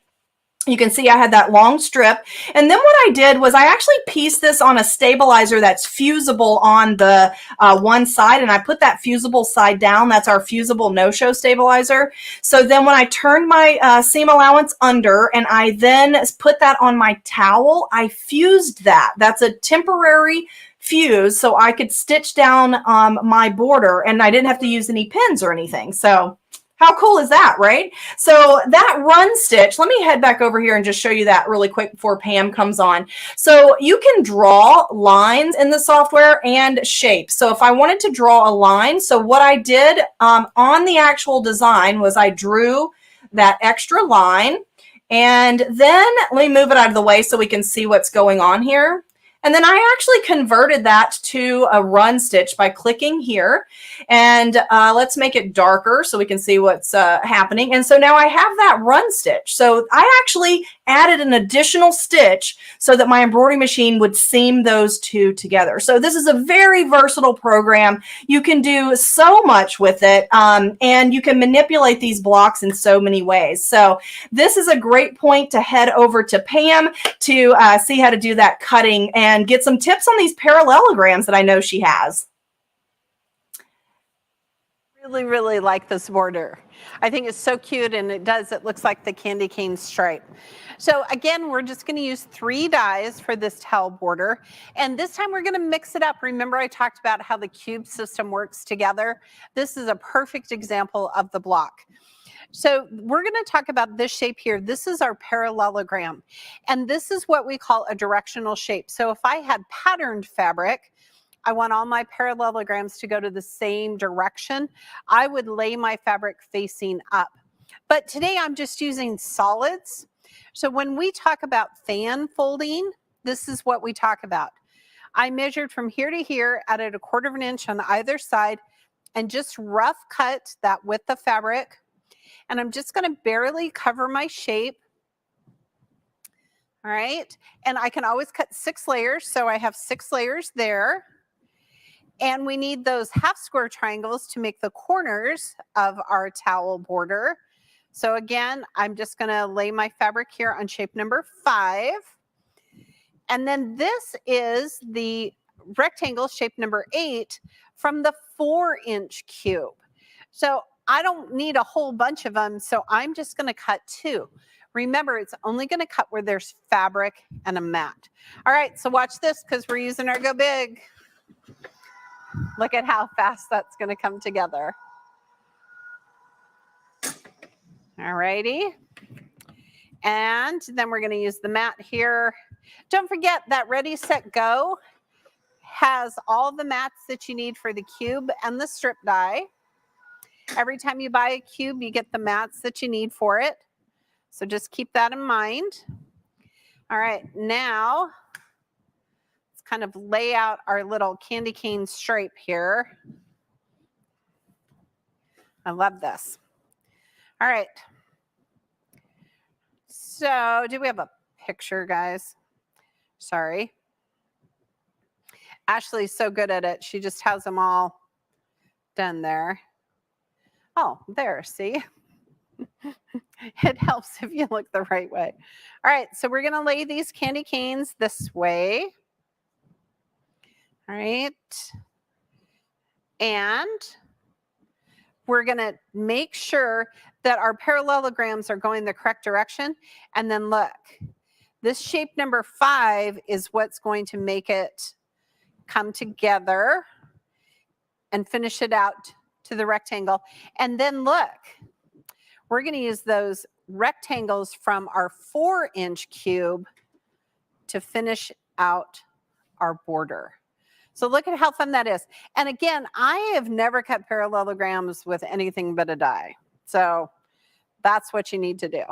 you can see I had that long strip. And then what I did was I actually pieced this on a stabilizer that's fusible on the one side. And I put that fusible side down. That's our fusible no-show stabilizer. So then when I turned my seam allowance under and I then put that on my towel, I fused that. That's a temporary fuse so I could stitch down my border and I didn't have to use any pins or anything. So how cool is that, right? So that run stitch, let me head back over here and just show you that really quick before Pam comes on. So you can draw lines in the software and shapes. So if I wanted to draw a line, so what I did on the actual design was I drew that extra line. And then let me move it out of the way so we can see what's going on here. And then I actually converted that to a run stitch by clicking here. And let's make it darker so we can see what's happening. And so now I have that run stitch. So I actually added an additional stitch so that my embroidery machine would seam those two together. So this is a very versatile program. You can do so much with it and you can manipulate these blocks in so many ways. So this is a great point to head over to Pam to see how to do that cutting and get some tips on these parallelograms that I know she has. Really, really like this border. I think it's so cute and it looks like the candy cane stripe. So again, we're just going to use 3 dies for this towel border. And this time we're going to mix it up. Remember I talked about how the cube system works together? This is a perfect example of the block. So we're going to talk about this shape here. This is our parallelogram. And this is what we call a directional shape. So if I had patterned fabric, I want all my parallelograms to go to the same direction. I would lay my fabric facing up. But today I'm just using solids. So when we talk about fan folding, this is what we talk about. I measured from here to here, added 1/4 inch on either side, and just rough cut that width of fabric. And I'm just going to barely cover my shape. All right. And I can always cut 6 layers. So I have 6 layers there. And we need those half square triangles to make the corners of our towel border. So again, I'm just going to lay my fabric here on shape number 5. And then this is the rectangle shape number 8 from the 4-inch cube. So I don't need a whole bunch of them. So I'm just going to cut 2. Remember, it's only going to cut where there's fabric and a mat. All right, so watch this because we're using our Go Big. Look at how fast that's going to come together. All righty. And then we're going to use the mat here. Don't forget that Ready, Set, Go has all the mats that you need for the cube and the strip die. Every time you buy a cube, you get the mats that you need for it. So just keep that in mind. All right, now let's kind of lay out our little candy cane stripe here. I love this. All right. So do we have a picture, guys? Sorry. Ashley's so good at it. She just has them all done there. Oh, there, see? It helps if you look the right way. All right, so we're gonna lay these candy canes this way. All right. And we're gonna make sure that our parallelograms are going the correct direction. And then look, this shape number 5 is what's going to make it come together and finish it out to the rectangle. And then look, we're going to use those rectangles from our 4-inch cube to finish out our border. So look at how fun that is. And again, I have never cut parallelograms with anything but a die. So that's what you need to do.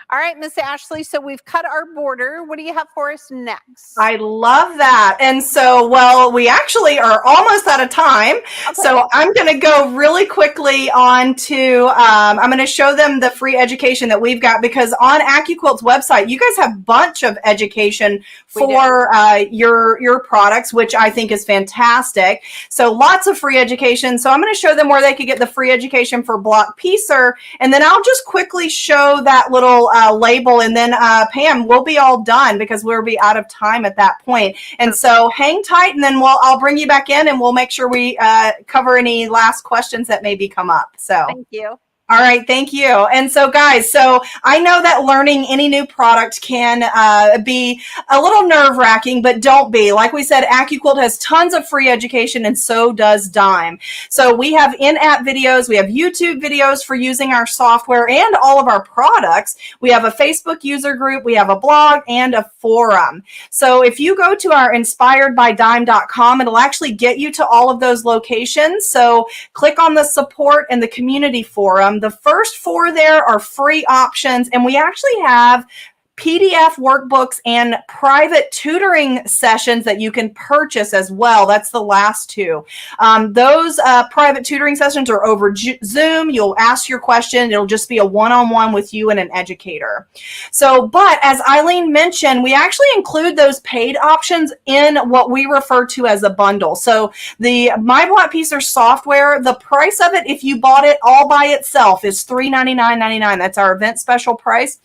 All right, Miss Ashley, so we've cut our border. What do you have for us next? I love that. And so, well, we actually are almost out of time. Okay. So I'm going to go really quickly on to, I'm going to show them the free education that we've got, because on AccuQuilt's website, you guys have a bunch of education for your products, which I think is fantastic. So lots of free education. So I'm going to show them where they could get the free education for Block Piecer. And then I'll just quickly show that little label, and then Pam, we'll be all done because we'll be out of time at that point. And so hang tight, and then I'll bring you back in, and we'll make sure we cover any last questions that maybe come up. So thank you. All right, thank you. And so guys, so I know that learning any new product can be a little nerve-wracking, but don't be. Like we said, AccuQuilt has tons of free education, and so does Dime. So we have in-app videos, we have YouTube videos for using our software and all of our products. We have a Facebook user group, we have a blog, and a forum. So if you go to our inspiredbydime.com, it'll actually get you to all of those locations. So click on the support and the community forum. The first 4 there are free options, and we actually have PDF workbooks and private tutoring sessions that you can purchase as well. That's the last 2. Those private tutoring sessions are over Zoom. You'll ask your question. It'll just be a one-on-one with you and an educator. So, but as Eileen mentioned, we actually include those paid options in what we refer to as a bundle. So the My Block Piecer software, the price of it, if you bought it all by itself, is $399.99. That's our event special price.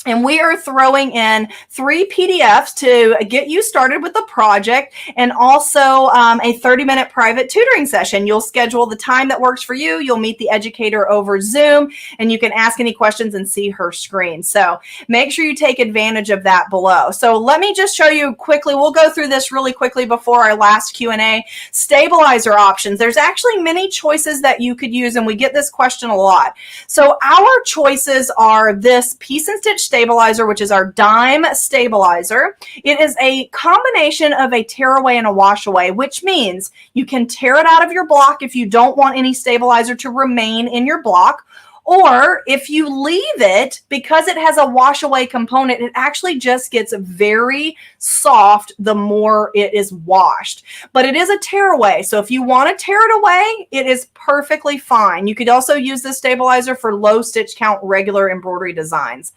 And we are throwing in 3 PDFs to get you started with the project, and also a 30-minute private tutoring session. You'll schedule the time that works for you. You'll meet the educator over Zoom, and you can ask any questions and see her screen. So make sure you take advantage of that below. So let me just show you quickly. We'll go through this really quickly before our last Q&A. Stabilizer options. There's actually many choices that you could use, and we get this question a lot. So our choices are this piece and stitch stabilizer, which is our Dime stabilizer. It is a combination of a tear away and a wash away, which means you can tear it out of your block if you don't want any stabilizer to remain in your block. Or if you leave it, because it has a wash away component, it actually just gets very soft the more it is washed. But it is a tear away. So if you want to tear it away, it is perfectly fine. You could also use this stabilizer for low stitch count regular embroidery designs.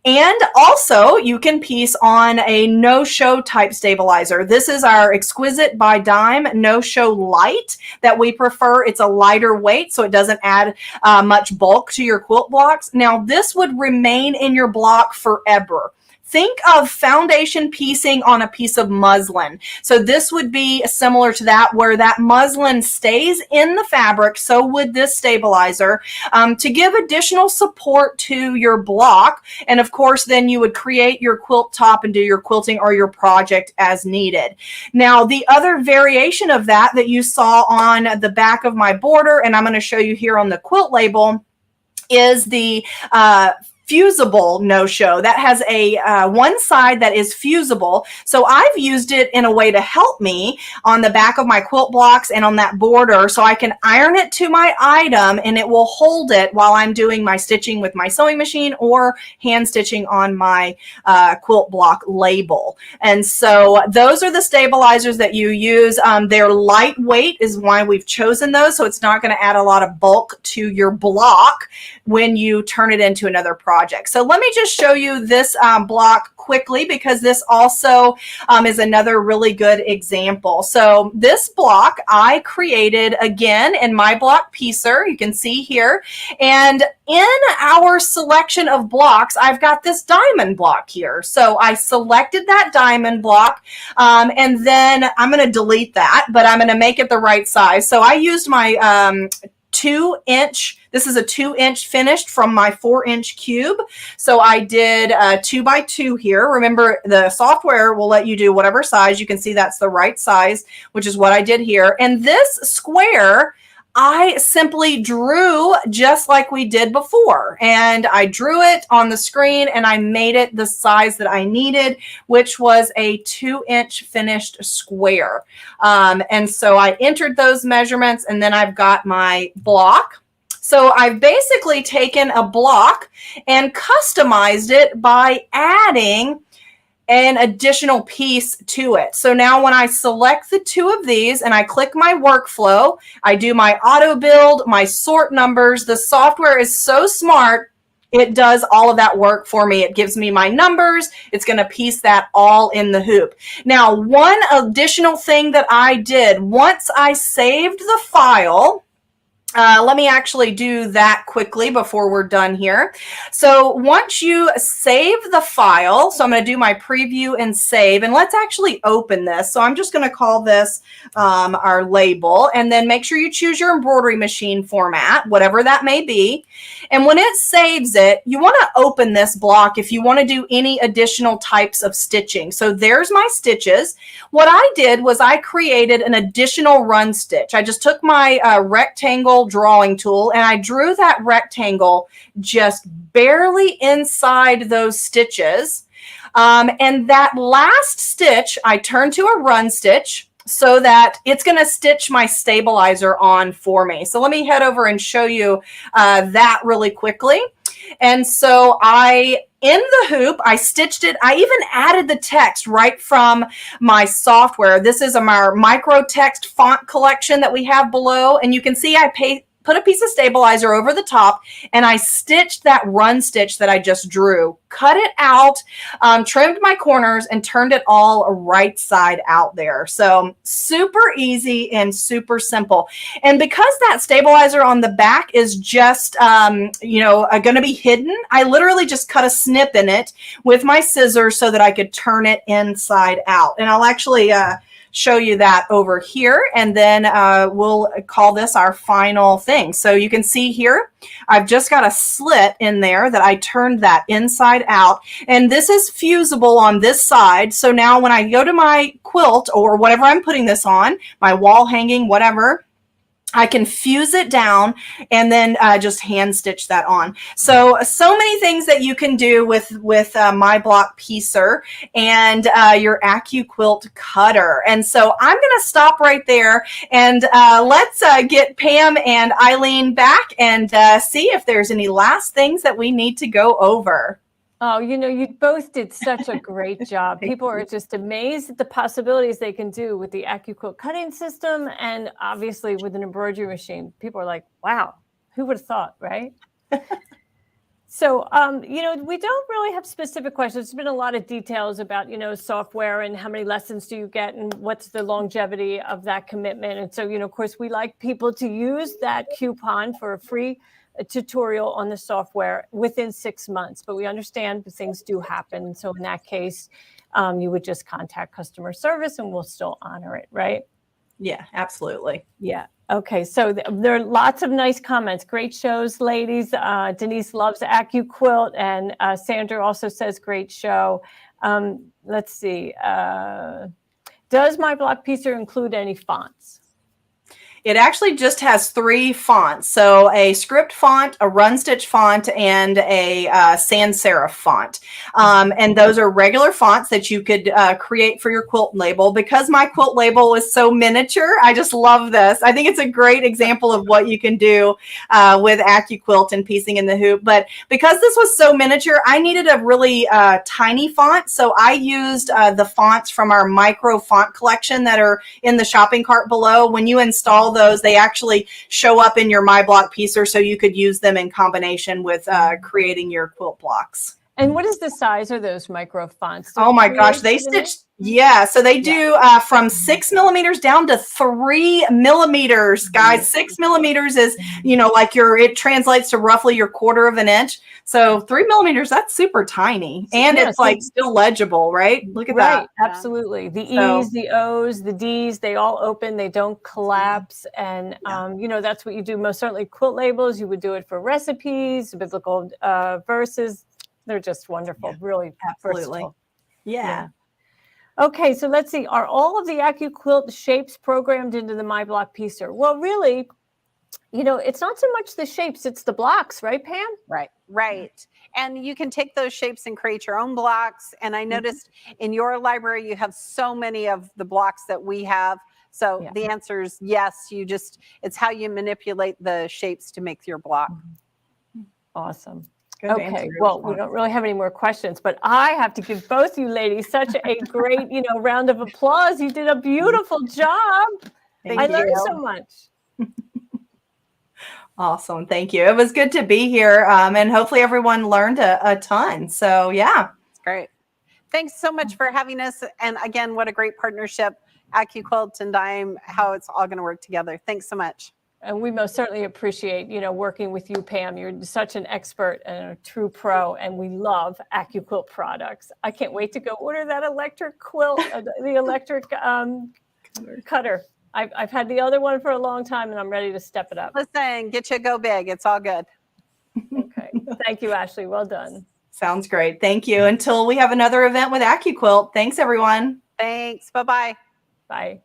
And also you can piece on a no-show type stabilizer. This is our Exquisite by Dime no-show light that we prefer. It's a lighter weight, so it doesn't add much bulk to your quilt blocks. Now this would remain in your block forever. Think of foundation piecing on a piece of muslin. So this would be similar to that, where that muslin stays in the fabric. So would this stabilizer to give additional support to your block. And of course, then you would create your quilt top and do your quilting or your project as needed. Now, the other variation of that you saw on the back of my border, and I'm going to show you here on the quilt label, is the fusible no-show that has a one side that is fusible. So I've used it in a way to help me on the back of my quilt blocks and on that border, so I can iron it to my item and it will hold it while I'm doing my stitching with my sewing machine or hand stitching on my quilt block label. And so those are the stabilizers that you use. They're lightweight is why we've chosen those, so it's not going to add a lot of bulk to your block when you turn it into another project. So let me just show you this block quickly, because this also is another really good example. So this block I created again in my block piecer, you can see here, and in our selection of blocks I've got this diamond block here. So I selected that diamond block, and then I'm going to delete that, but I'm going to make it the right size. So I used my 2-inch, this is a 2-inch finished from my 4-inch cube. So I did 2 by 2 here. Remember, the software will let you do whatever size. You can see that's the right size, which is what I did here. And this square, I simply drew just like we did before. And I drew it on the screen and I made it the size that I needed, which was a 2-inch finished square. And so I entered those measurements, and then I've got my block. So I've basically taken a block and customized it by adding an additional piece to it. So now when I select the 2 of these and I click my workflow, I do my auto build, my sort numbers. The software is so smart. It does all of that work for me. It gives me my numbers. It's going to piece that all in the hoop. Now, one additional thing that I did once I saved the file, let me actually do that quickly before we're done here. So once you save the file, so I'm going to do my preview and save, and let's actually open this. So I'm just going to call this our label, and then make sure you choose your embroidery machine format, whatever that may be. And when it saves it, you want to open this block if you want to do any additional types of stitching. So there's my stitches. What I did was I created an additional run stitch. I just took my rectangle drawing tool and I drew that rectangle just barely inside those stitches. And that last stitch, I turned to a run stitch so that it's going to stitch my stabilizer on for me. So let me head over and show you that really quickly. And so in the hoop, I stitched it. I even added the text right from my software. This is our micro text font collection that we have below. And you can see I put a piece of stabilizer over the top, and I stitched that run stitch that I just drew, cut it out, trimmed my corners, and turned it all right side out there. So super easy and super simple. And because that stabilizer on the back is just, going to be hidden, I literally just cut a snip in it with my scissors so that I could turn it inside out. And I'll actually show you that over here, and then we'll call this our final thing. So you can see here, I've just got a slit in there that I turned that inside out, and this is fusible on this side. So now when I go to my quilt or whatever I'm putting this on, my wall hanging, whatever, I can fuse it down and then just hand stitch that on. So many things that you can do with my block piecer and your AccuQuilt cutter. And so I'm going to stop right there, and let's get Pam and Eileen back and see if there's any last things that we need to go over. Oh, you both did such a great job. People are just amazed at the possibilities they can do with the AccuQuilt cutting system, and obviously with an embroidery machine. People are like, wow, who would have thought, right? So, we don't really have specific questions. There's been a lot of details about, software and how many lessons do you get and what's the longevity of that commitment. And so, of course, we like people to use that coupon for a free tutorial on the software within 6 months, but we understand things do happen. So in that case, you would just contact customer service and we'll still honor it, right? Yeah, absolutely. Yeah. Okay. So there are lots of nice comments. Great shows, ladies. Denise loves AccuQuilt, and Sandra also says great show. Let's see. Does my block piecer include any fonts? It actually just has 3 fonts. So a script font, a run stitch font, and a sans serif font. And those are regular fonts that you could create for your quilt label. Because my quilt label is so miniature, I just love this. I think it's a great example of what you can do with AccuQuilt and piecing in the hoop. But because this was so miniature, I needed a really tiny font. So I used the fonts from our micro font collection that are in the shopping cart below. When you install those, they actually show up in your My Block Piecer, so you could use them in combination with creating your quilt blocks. And what is the size of those micro fonts? Oh my gosh, they stitch. Yeah, so they do from 6 millimeters down to 3 millimeters, guys. 6 millimeters is, you know, like it translates to roughly your 1/4 of an inch. So 3 millimeters, that's super tiny. And it's like still legible, right? Look at that. Right, absolutely. The E's, the O's, the D's, they all open, they don't collapse. And, you know, that's what you do most certainly. Quilt labels, you would do it for recipes, biblical verses. They're just wonderful, really Absolutely. versatile. Yeah. Okay, so let's see. Are all of the AccuQuilt shapes programmed into the My Block Piecer? Well, really, you know, it's not so much the shapes, it's the blocks, right, Pam? Right. And you can take those shapes and create your own blocks. And I noticed in your library, you have so many of the blocks that we have. So the answer is yes. It's how you manipulate the shapes to make your block. Awesome. Okay, well, we don't really have any more questions, but I have to give both you ladies such a great, you know, round of applause. You did a beautiful job. I learned so much. Awesome. Thank you. It was good to be here. And hopefully everyone learned a ton. So yeah. It's great. Thanks so much for having us. And again, what a great partnership, AccuQuilt and Dime, how it's all going to work together. Thanks so much. And we most certainly appreciate, you know, working with you, Pam. You're such an expert and a true pro, and we love AccuQuilt products. I can't wait to go order that electric quilt, the electric cutter. I've had the other one for a long time, and I'm ready to step it up. Listen, get you go big. It's all good. Okay. Thank you, Ashley. Well done. Sounds great. Thank you. Until we have another event with AccuQuilt. Thanks, everyone. Thanks. Bye-bye. Bye.